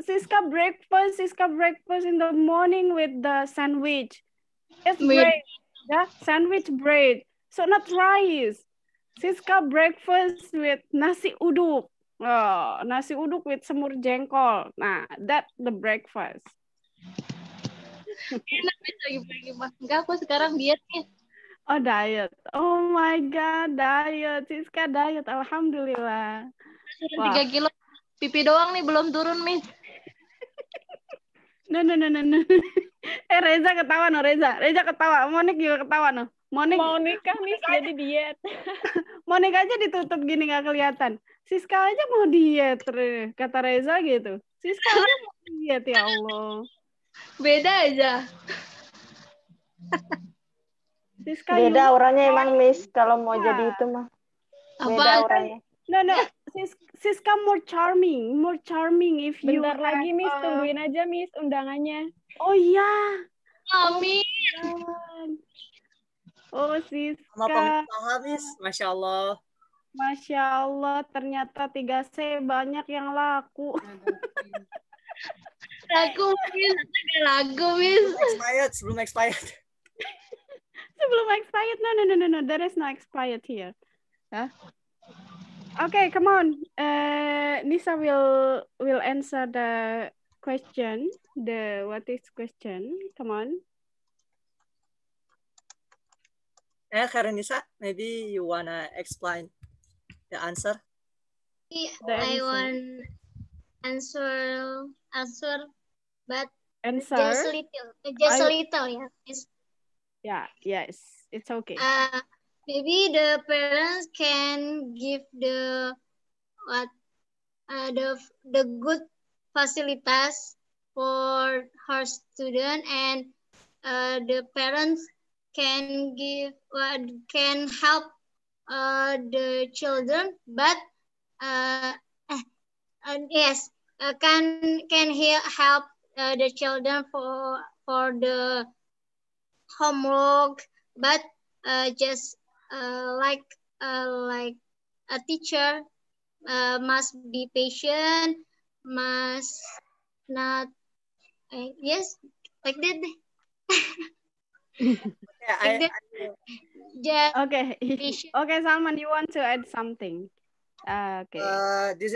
Siska breakfast in the morning with the sandwich. It's bread. Yeah, sandwich bread. So not rice. Siska breakfast with nasi uduk. Oh, nasi uduk with semur jengkol. Nah, that's the breakfast. Enak lagi pagi, Mas. Enggak, aku sekarang diet nih. Oh, diet. Oh my God, diet. Siska diet. Alhamdulillah. Turun 3 kilo. Pipi doang nih, belum turun, Miss. No. Reza ketawa, no, Reza. Reza ketawa. Monik juga ketawa, no. Monik kan, Miss, jadi diet. Monik aja ditutup gini, nggak kelihatan. Siska aja mau diet, kata Reza gitu. Siska aja mau diet, ya Allah. Beda aja. Siska beda auranya emang, Miss, kalau mau jadi itu mah. Beda auranya. No. Siska more charming if you. Bentar lagi Miss, tungguin aja Miss undangannya. Oh iya. Amin. Oh Siska. Sama pengusaha Miss, Masya Allah. Masya Allah, ternyata 3C banyak yang laku. Lagu Miss, agak lagu Miss. Sebelum expired. Sebelum expired, no. There is no expired here. Huh? Okay, come on. Nisa will answer the question. What is question? Come on. Karenisa, maybe you wanna explain the answer? I want answer, but answer? Just a little, yeah. Yeah, yes, it's okay. Maybe the parents can give the good facilities for her student, and the parents can help the children, but yes, can help the children for the homework, but just like a teacher must be patient, must not yes, like that. Okay. Okay, Salman, you want to add something? Okay. This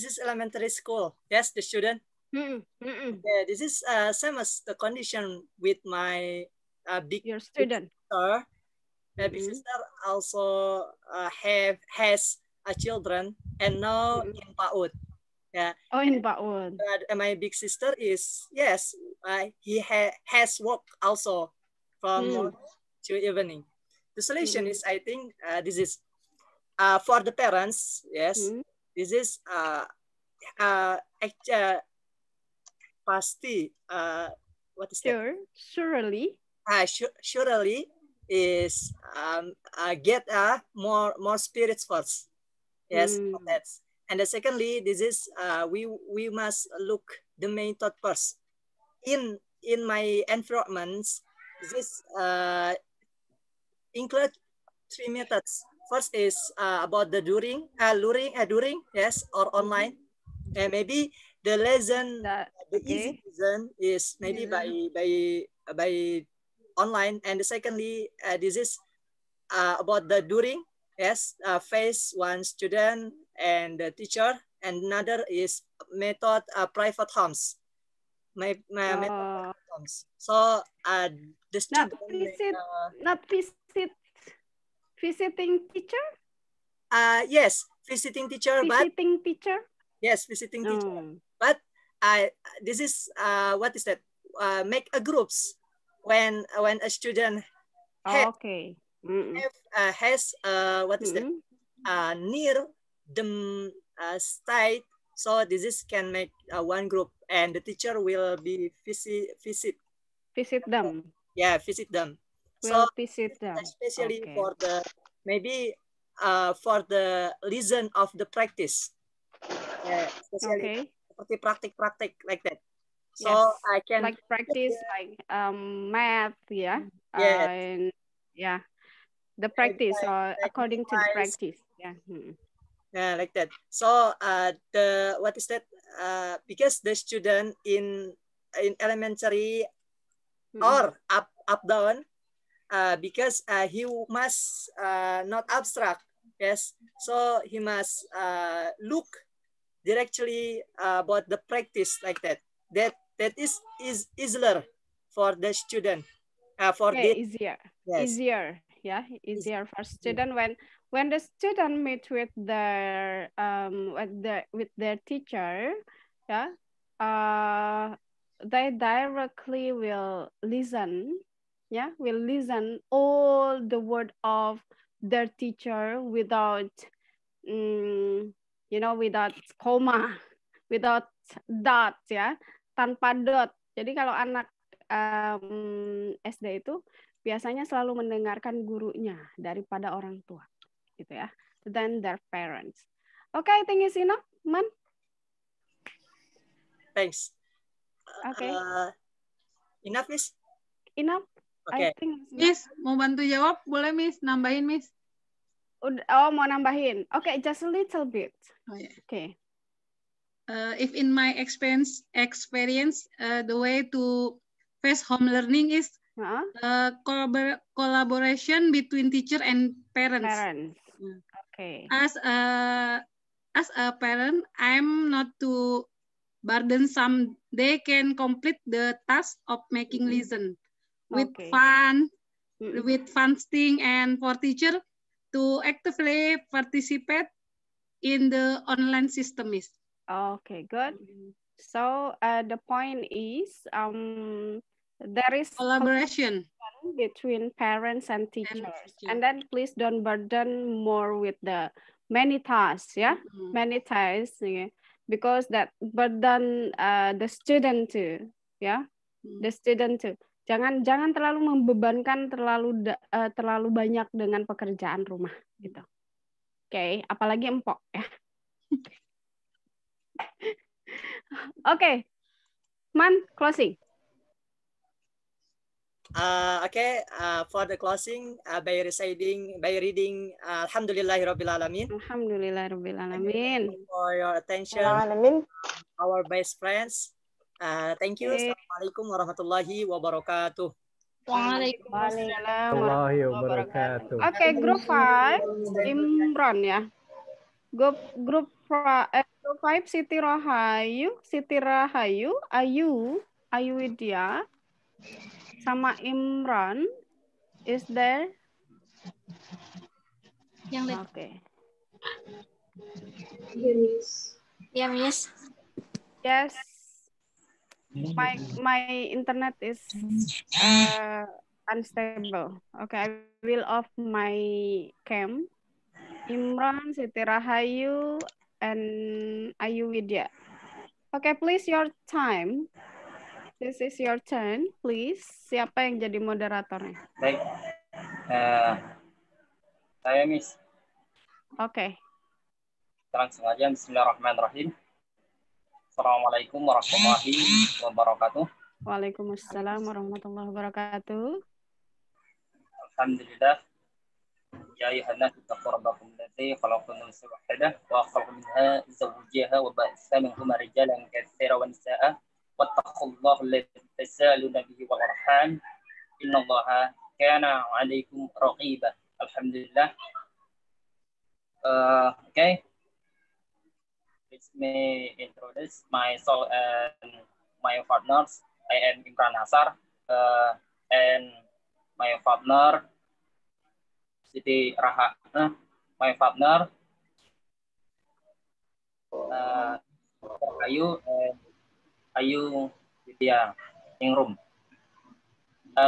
is elementary school. Yes, the student. Yeah, this is same as the condition with my your student. Big sister also has children, and now in PAUD. Yeah. Oh, in PAUD. My big sister is he has work also from morning to evening. The solution is, I think, this is for the parents. Yes, this is pasti. What is that? Surely. Surely is get more spirits first. Yes, that's. And secondly, this is we must look the method first. In my environments, this is include 3 methods. First is about the during, yes, or online. And maybe the lesson, the easy lesson is maybe by online. And secondly, this is about the during, yes, face one student and the teacher, and another is method private homes. My method private homes. So the student visiting teacher. Yes, visiting teacher. Visiting teacher. Yes, visiting teacher. But this is what is that? Make a groups when a student has what is that? Near the site, so this is can make one group, and the teacher will be visit them. Yeah, visit them. Will visit them. Especially for the maybe for the listen of the practice. Yeah, especially seperti praktik like that. So I can like practice like math, yeah. And the practice according to the practice. Yeah. Yeah, like that. So the what is that? Because the student in elementary or up down, because he must not abstract. Yes, so he must look directly about the practice like that. That is easier for the student. Easier. Yeah, easier for student when the student meet with their teacher, they directly will listen. Yeah, will listen all the word of their teacher without without comma, without dot, ya, tanpa dot. Jadi kalau anak SD itu biasanya selalu mendengarkan gurunya daripada orang tua, gitu ya, than their parents. Okay, I think it's enough, Man. Thanks. Okay. Enough, Miss? Enough. Okay. I think Miss, mau bantu jawab? Boleh, Miss? Nambahin, Miss? Oh, mau nambahin. Okay, just a little bit. Oh, yeah. Okay. If in my experience, the way to face home learning is collaboration between teacher and parents. Okay. As a parent, I'm not too burdensome. They can complete the task of making lesson with fun, with fun thing, and for teacher to actively participate in the online system is. Okay, good. So the point is there is collaboration between parents and teachers. And then please don't burden more with the many tasks, yeah? Many tasks, yeah? Because that burden the student too, yeah? The student too. Jangan terlalu membebankan terlalu banyak dengan pekerjaan rumah gitu. Oke, apalagi empok ya. Okay, Man, closing. For the closing, by reading Alhamdulillahirabbil alamin. Alhamdulillahirabbil alamin. For your attention, our best friends. Thank you. Assalamualaikum warahmatullahi wabarakatuh. Waalaikumsalam warahmatullahi wabarakatuh. Okay, group 5, Imran ya. Group 5, Siti Rahayu, Ayu Widya, sama Imran. Is there? Okay. Yeah, Miss. Yes. My internet is unstable. Okay, I will off my cam. Imran, Siti Rahayu, and Ayu Widya. Okay, please your time. This is your turn, please. Siapa yang jadi moderatornya? Baik. Saya, Miss. Oke. Langsung aja. Bismillahirrahmanirrahim. Assalamualaikum warahmatullahi wabarakatuh. Waalaikumsalam warahmatullahi wabarakatuh. Alhamdulillah. Ya ayyuhan nasu taqu rabbakum alladzi khalaqakum min nafsin wahidah wa khalaqa minha zawjaha wa ba'atha minhuma rijalan katsiran wa nisaa'a wattaqullaha alladzi tasaaluna bihi wal arham innallaha kana 'alaikum raqiba. Alhamdulillah. Okay. Let me introduce myself and my partners. I am Imran Hasar and my partner Siti Raha, my partner Ayu Widya Ingrum.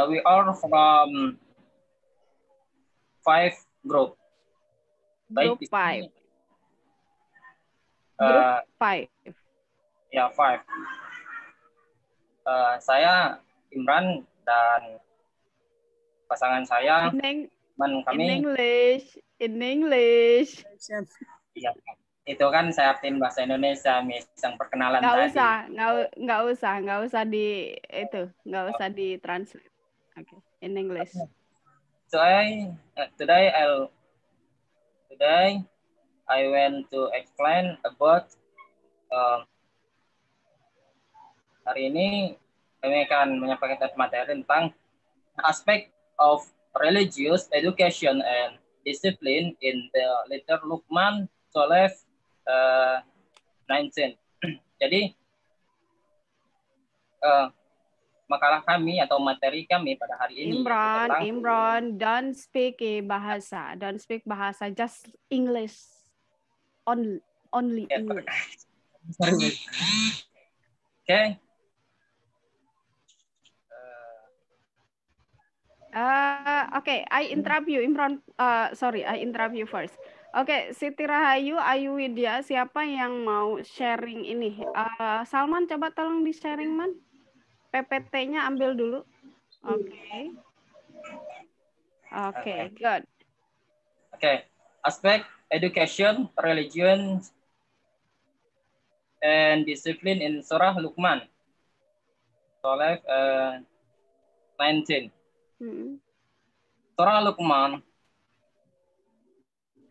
We are from 5 group. Group 5. Group 5. Ya, 5. Saya Imran dan pasangan saya kami in English. Iya, itu kan saya tim bahasa Indonesia, Miss, yang perkenalan tadi. Nggak usah di translate. Okay, in English. So today I want to explain about hari ini kami akan menyampaikan materi tentang aspek of religious education and discipline in the letter Luqman 12:19. Jadi makalah kami atau materi kami pada hari ini Imran, don't speak bahasa, just English, only English. Okay. Okay, I interrupt you, Imran. I interrupt you first. Okay, Siti Rahayu, Ayu Widya, siapa yang mau sharing ini? Salman, coba tolong di-sharing, Man. PPT-nya ambil dulu. Okay, good. Okay, aspek education, religion, and discipline in Surah Luqman. Surah 19. Surah Luqman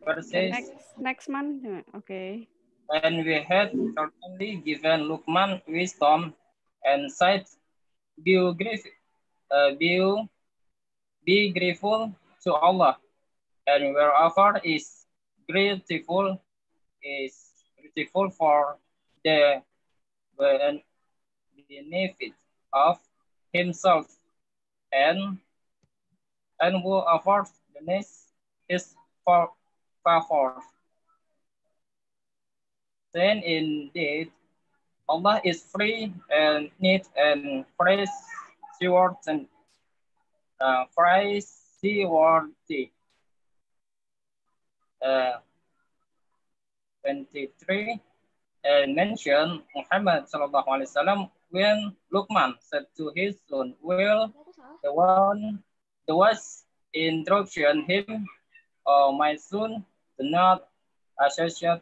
verses. Next month, okay. And we had certainly given Luqman wisdom and sight. Be grateful to Allah, and wherever is grateful for the benefit of himself, and whoever denies his favor. Then indeed, Allah is free and neat and praiseworthy. 23 and mention Muhammad sallallahu alaihi wasallam when Luqman said to his son, "Well, the was instruction him, oh my son, do not associative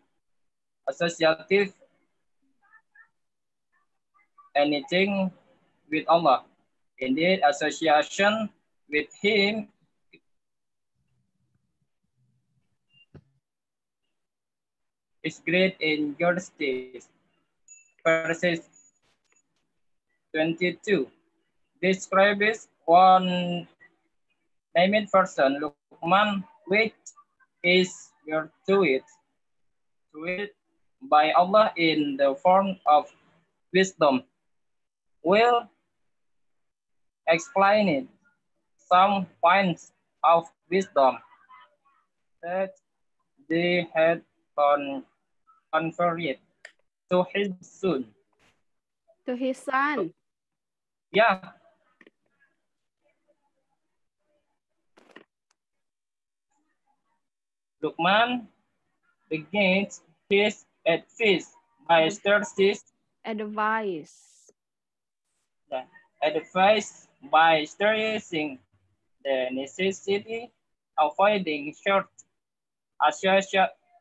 anything with Allah. Indeed, association with Him is great injustice." Verses 22 describes one named person, Luqman, which is virtued by Allah in the form of wisdom. We'll explain it. Some points of wisdom that they had conferred to his son. To his son. Yeah. Luqman begins his advice by stressing the necessity of avoiding short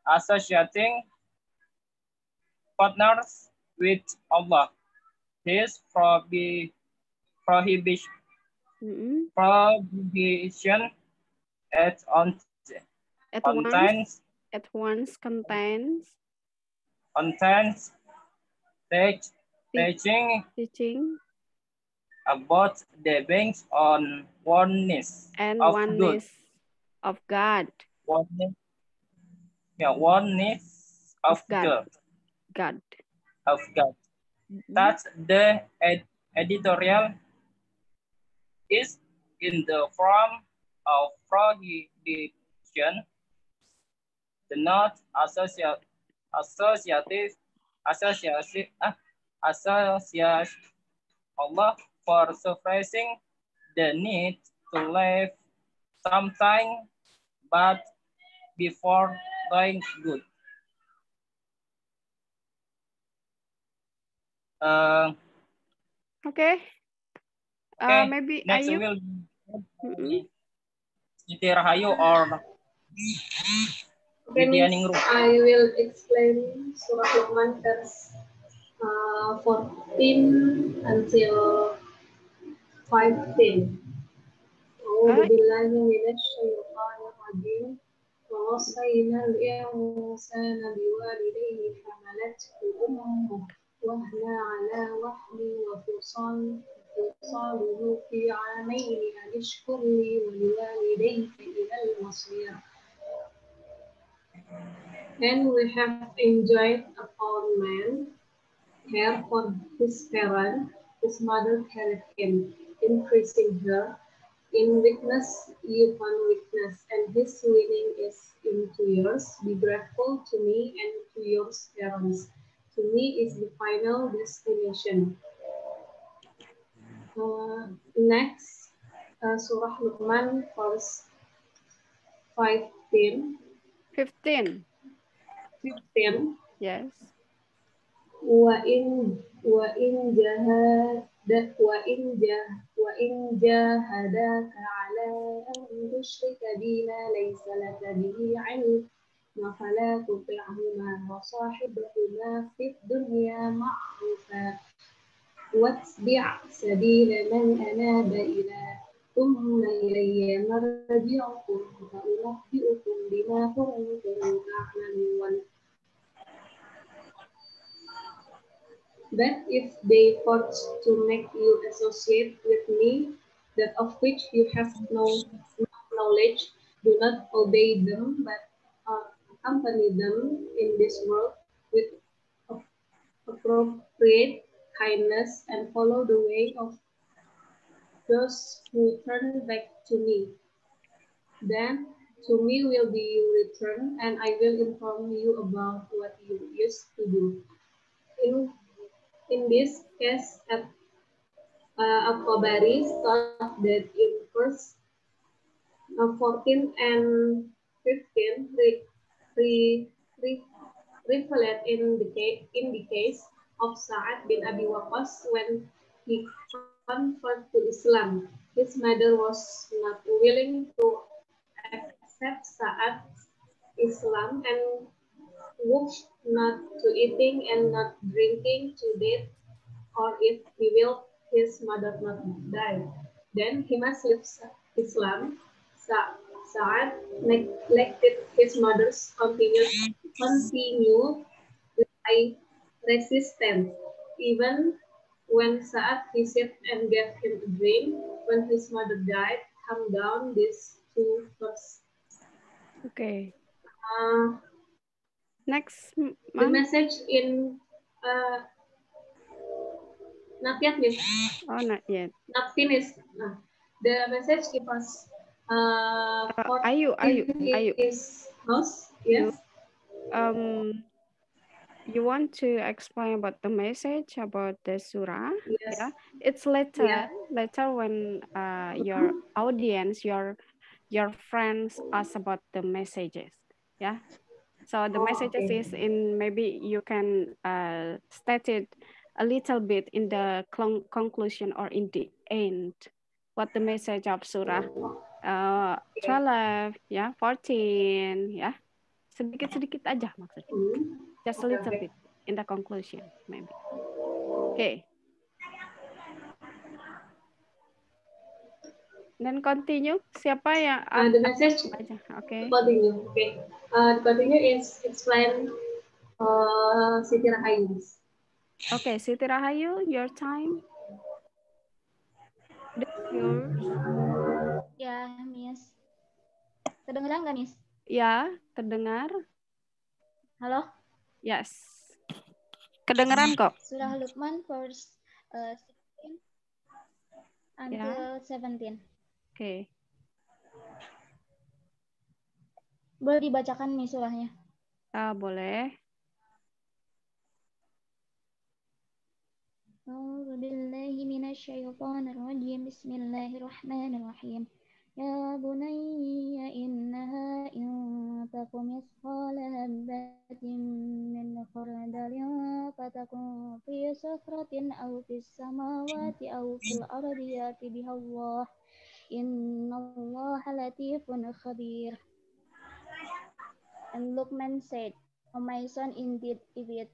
associating partners with Allah. His prohibition at once contains teaching about the banks on oneness and of oneness of God. Oneness of God. That's the editorial is in the form of prohibition, the not associative Allah for suppressing the need to live something bad before doing good. Okay. Maybe next Ayu. will Siti Rahayu or Next, I will explain Surah Luqman verse 14 until 15. أعوذ بالله من الشيطان الرجيم ووصينا الإنسان بوالديه حملته أمه وهنا على وهن وفصاله في عامين أن اشكر لي ولوالديك إلى المصير. And we have enjoined upon man care for his parent. His mother carried him, increasing her in weakness upon weakness, and his winning is in 2 years. Be grateful to me and to your parents. To me is the final destination. Next, Surah Luqman, verse 15. 15. Yes. Wa in jahadaka ala an tushrika bima laysa laka bihi ilm فلا تطعهما وصاحبهما في الدنيا معروفا واتبع سبيل من أناب ثم إلي مرجعكم فأنبئكم بما كنتم تعملون. But if they force to make you associate with me, that of which you have no knowledge, do not obey them, but accompany them in this world with appropriate kindness and follow the way of those who turn back to me. Then to me will be your return, and I will inform you about what you used to do. In this case, Al-Tabari thought that in verse 14 and 15 reflect in the case of Sa'ad bin Abi Waqqas when he converted to Islam. His mother was not willing to accept Sa'ad's Islam and wished not to eating and not drinking to death, or if he will his mother not die, then he must leave Islam. Sa'ad neglected his mother's continued resistance. Even when Sa'ad visited and gave him a drink, when his mother died, come down these two verses. Okay. Next, the message in not yet, Miss. Oh, not yet. Not finished. The message give us Ayu. Is house. Yes. You want to explain about the message about the surah? Yes. Yeah. It's later. Yeah. Later when your audience, your friends ask about the messages. Yeah. So the messages is in, maybe you can state it a little bit in the conclusion or in the end. What the message of surah 12, ya, 14, ya. Sedikit-sedikit aja maksudnya. Just a little bit in the conclusion, maybe. Okay. Then continue. Siapa yang the message aja? Okay. Continue. Okay. The continue is explain Siti Rahayu. Okay, Siti Rahayu, your time. That's yours. Ya, Miss. Kedengeran nggak, Miss? Ya, terdengar. Halo? Yes. Kedengeran kok. Surah Luqman verse 16 until 17. Okay. Boleh dibacakan nih surahnya? Boleh. A'udzu billahi minasyaitonir rajim. Bismillahirrahmanirrahim. Ya bunayya innaha in takum mithqala habatin min khardalin fatakun fi sakratin aw fis samawati aw fil ardi ya'ti bihallah. Innallaha latifun khabir. And Luqman said, O my son, indeed if it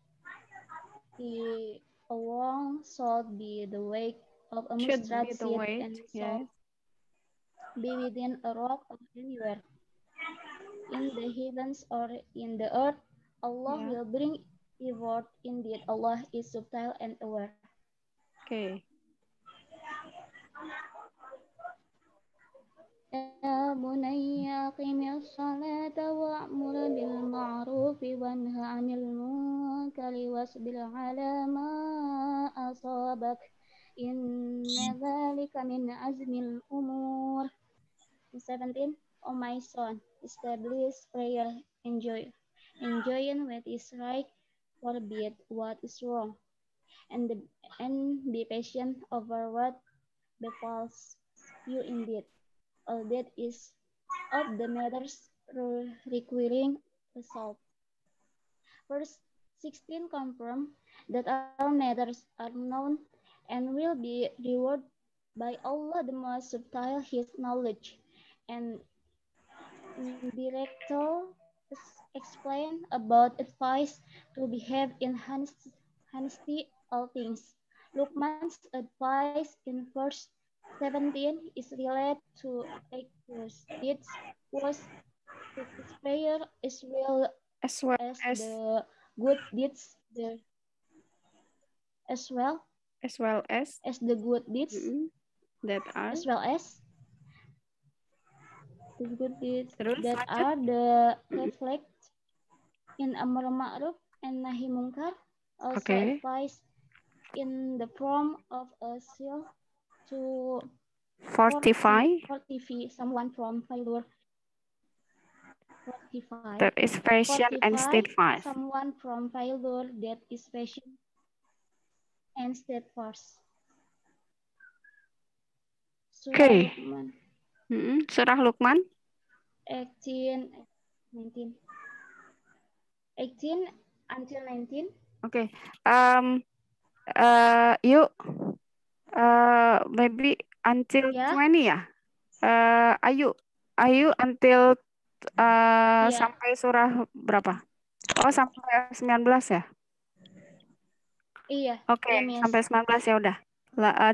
a wrong should be the weight of a mustard seed and salt be within a rock or anywhere in the heavens or in the earth. Allah will bring reward. Indeed, Allah is subtle and aware. Okay. Ya bunayya aqimis salata wa'mur bil ma'rufi wanha 'anil munkari wasbir 'ala ma asabak. Inna dzalika min azmil umur. 17. O my son, establish prayer, enjoying what is right, forbid what is wrong, and be patient over what befalls you. Indeed, all that is of the matters requiring result. Verse 16 confirm that all matters are known and will be rewarded by Allah the Most Subtle. His knowledge and director explain about advice to behave in honesty all things. Luqman's advice in verse 17 is related to righteous deeds, was his prayer is real as well as the good deeds as well as the good deeds that are as well as the good deeds terus that lanjut. are the reflect in Amar Ma'ruf and Nahi Munkar, also advice in the form of a seal to fortify someone from failure. That is patient and steadfast. Someone from failure that is patient and steadfast. Okay. Surah Luqman 18 until 19. Okay. Yuk. Maybe until 20 ya. Ayu until sampai surah berapa? Oh, sampai 19 ya? Iya. Oke, sampai 19 ya udah.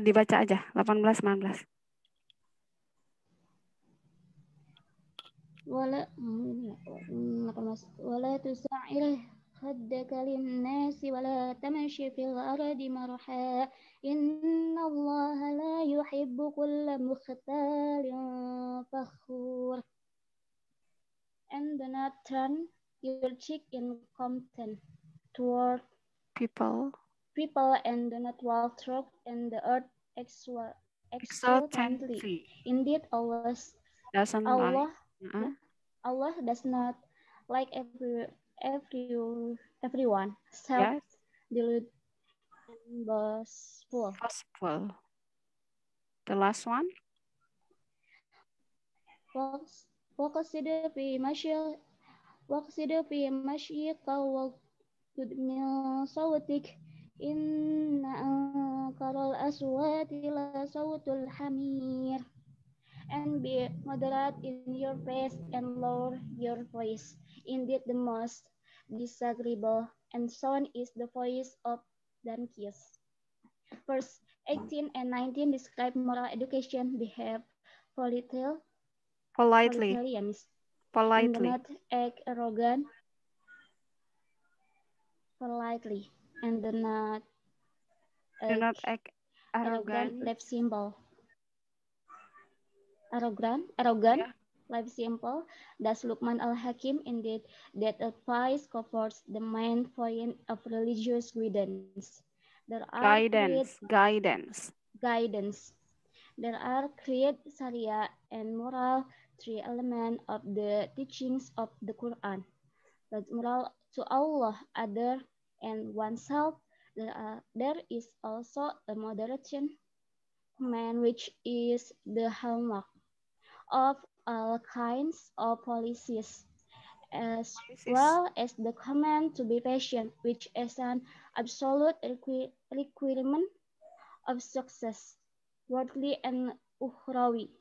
Dibaca aja 18 19. ولا تسعر خدك للناس ولا تمشي في الأرض مرحا إن الله لا يحب كل مختال فخور. And do not turn your cheek in contempt toward people and do not walk through in the earth exultantly. Indeed, Allah does not like everyone self-deluded and boastful. The last one. وقصد في مشيك واغضض من صوتك إن أنكر الأصوات لصوت الحمير. And be moderate in your pace and lower your voice. Indeed, the most disagreeable and sound is the voice of donkeys. Verse 18 and 19 describe moral education. Behave politely. And do not act arrogant. Politely. And do not act arrogant. Life simple. Arrogant, life simple. Thus Luqman al-Hakim, indeed, that advice covers the main point of religious guidance. There are guidance. There are creed, Sharia, and moral, three elements of the teachings of the Quran. The moral to Allah, other, and oneself. There is also a moderation command, which is the hallmark of all kinds of policies, as well as the command to be patient, which is an absolute requirement of success, worldly and ukhrawi.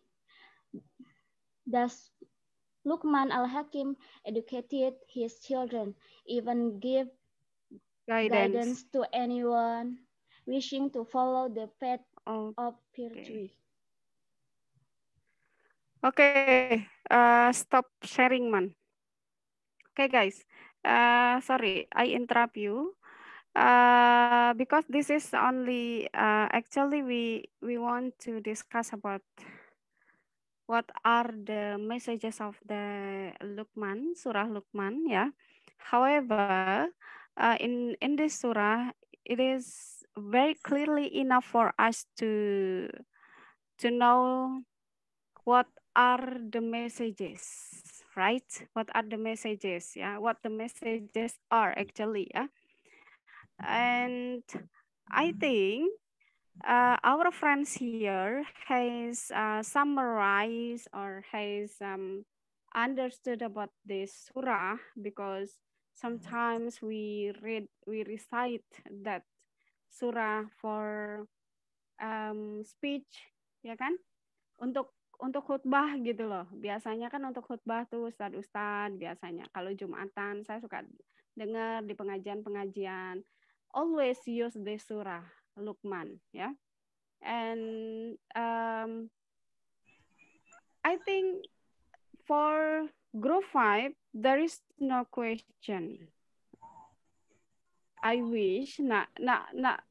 Thus, Luqman al-Hakim educated his children, even gave guidance to anyone wishing to follow the path of virtue. Okay, stop sharing, man. Okay, guys. Sorry, I interrupt you. Because this is only actually we want to discuss about what are the messages of the Luqman, Surah Luqman, yeah. However, in this surah, it is very clearly enough for us to know what are the messages, right? What are the messages? Yeah, what the messages are actually. Yeah, and I think our friends here has summarized or has understood about this surah, because sometimes we recite that surah for speech, ya kan? khutbah gitu loh. Biasanya kan untuk khutbah tuh ustadz biasanya. Kalau Jumatan saya suka dengar di pengajian-pengajian. Always use this surah Luqman, ya. And I think for group 5 there is no question. I wish, not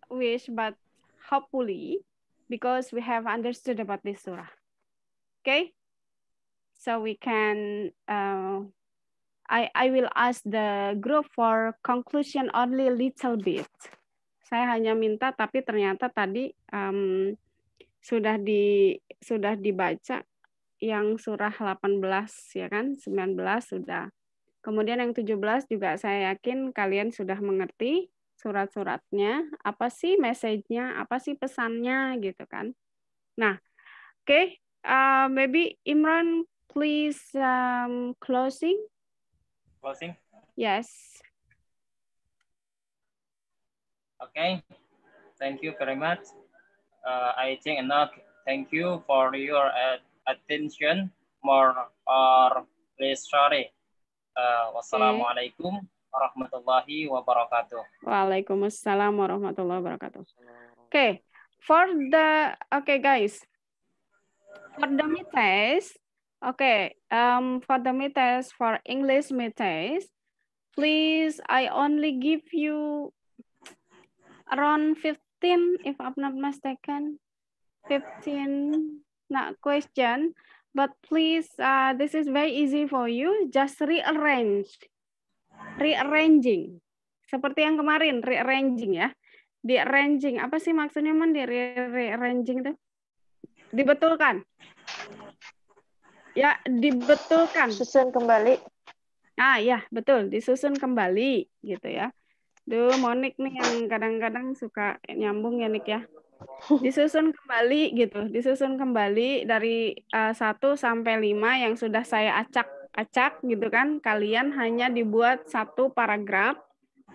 wish, but hopefully, because we have understood about this surah. Okay, so we can. I will ask the group for conclusion only a little bit. Saya hanya minta, tapi ternyata tadi sudah dibaca yang surah 18 ya kan, 19 sudah. Kemudian yang 17 juga saya yakin kalian sudah mengerti surat-suratnya, apa sih message-nya, apa sih pesannya gitu kan. Nah, oke, maybe Imran please closing. Closing? Yes. Okay, thank you very much. I think enough. Thank you for your attention. More or less sorry. Wassalamualaikum warahmatullahi wabarakatuh. Waalaikumsalam warahmatullahi wabarakatuh. Okay, guys, for the mid test, for the mid test, for English mid test, please, I only give you around 15, if I'm not mistaken, 15 question. But please, this is very easy for you. Just rearranging. Seperti yang kemarin, rearranging ya. Di-arranging. Apa sih maksudnya, Man? Rearranging itu? Dibetulkan. Ya, dibetulkan. Susun kembali. Ah, ya, betul. Disusun kembali, gitu ya. Duh, Monik nih yang kadang-kadang suka nyambung ya, Nik ya. Disusun kembali gitu, disusun kembali dari 1 sampai 5 yang sudah saya acak gitu kan. Kalian hanya dibuat 1 paragraf,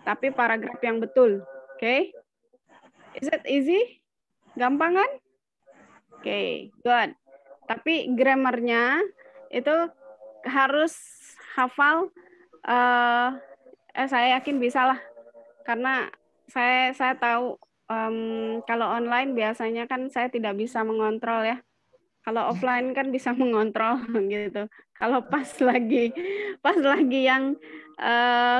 tapi paragraf yang betul. Oke? Is it easy? Gampang kan? Oke, good. Tapi grammarnya itu harus hafal. Saya yakin bisa lah, karena saya tahu. Kalau online biasanya kan saya tidak bisa mengontrol ya. Kalau offline kan bisa mengontrol gitu. Kalau pas lagi yang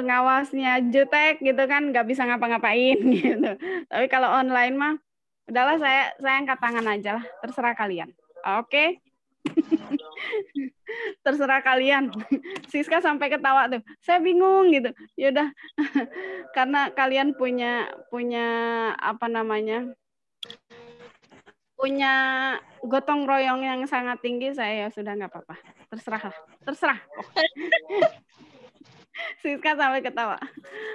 ngawasnya jutek gitu kan nggak bisa ngapa-ngapain gitu. Tapi kalau online mah udahlah saya angkat tangan aja lah, terserah kalian. Oke. Terserah kalian. Siska sampai ketawa tuh. Saya bingung gitu. Yaudah, karena kalian punya apa namanya? Punya gotong royong yang sangat tinggi, saya ya sudah nggak apa-apa. Terserah. Siska sampai ketawa.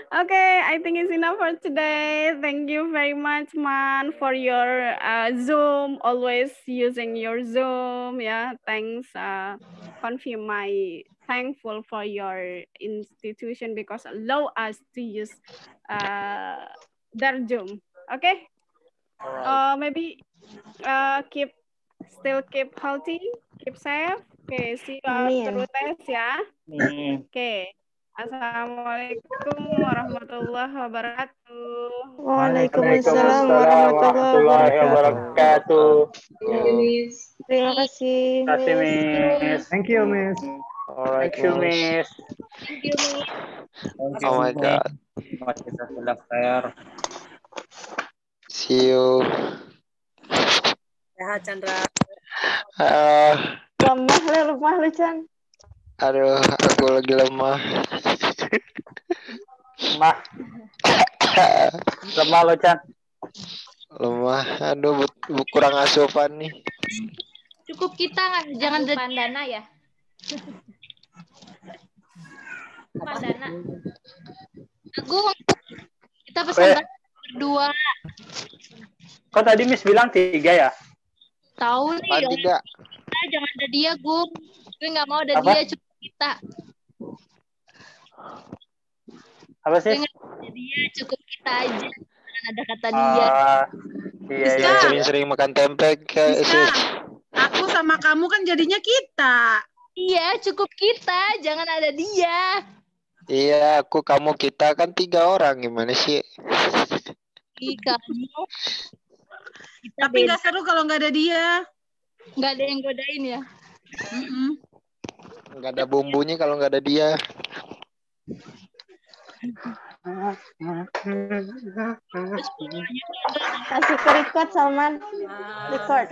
Okay, I think it's enough for today. Thank you very much, Man, for your Zoom. Always using your Zoom. Yeah, thanks. Confirm my thankful for your institution because allow us to use their Zoom. Okay. Maybe still keep healthy, keep safe. Okay, see you after test ya. Okay. Assalamualaikum warahmatullahi wabarakatuh. Waalaikumsalam warahmatullahi wabarakatuh. Terima kasih. Terima kasih, Miss. Thank you, Miss. Alright, thank you, Miss. Oh my God. See you. Sehat, Chandra. Lemah lu, Chan. Aduh, aku lagi lemah. Lemah lo, Chan. Lemah. Aduh, kurang asupan nih. Cukup kita, jangan Pandana ya. Pandana. Agung, kita pesan berdua. Kok tadi Miss bilang 3 ya? Tahu nih. Jangan ada dia, Gung. Gue nggak mau ada dia, cukup kita. Apa sih? Jangan ada dia, cukup kita aja. Jangan ada kata dia. Iya. Sering makan tempe kayak sih. Aku sama kamu kan jadinya kita. Iya, cukup kita, jangan ada dia. Iya, aku, kamu, kita kan 3 orang. Gimana sih? Kamu. Tapi nggak seru kalau nggak ada dia. Nggak ada yang godain ya. Nggak ada bumbunya kalau nggak ada dia. Kasih ke record, Salman. Record.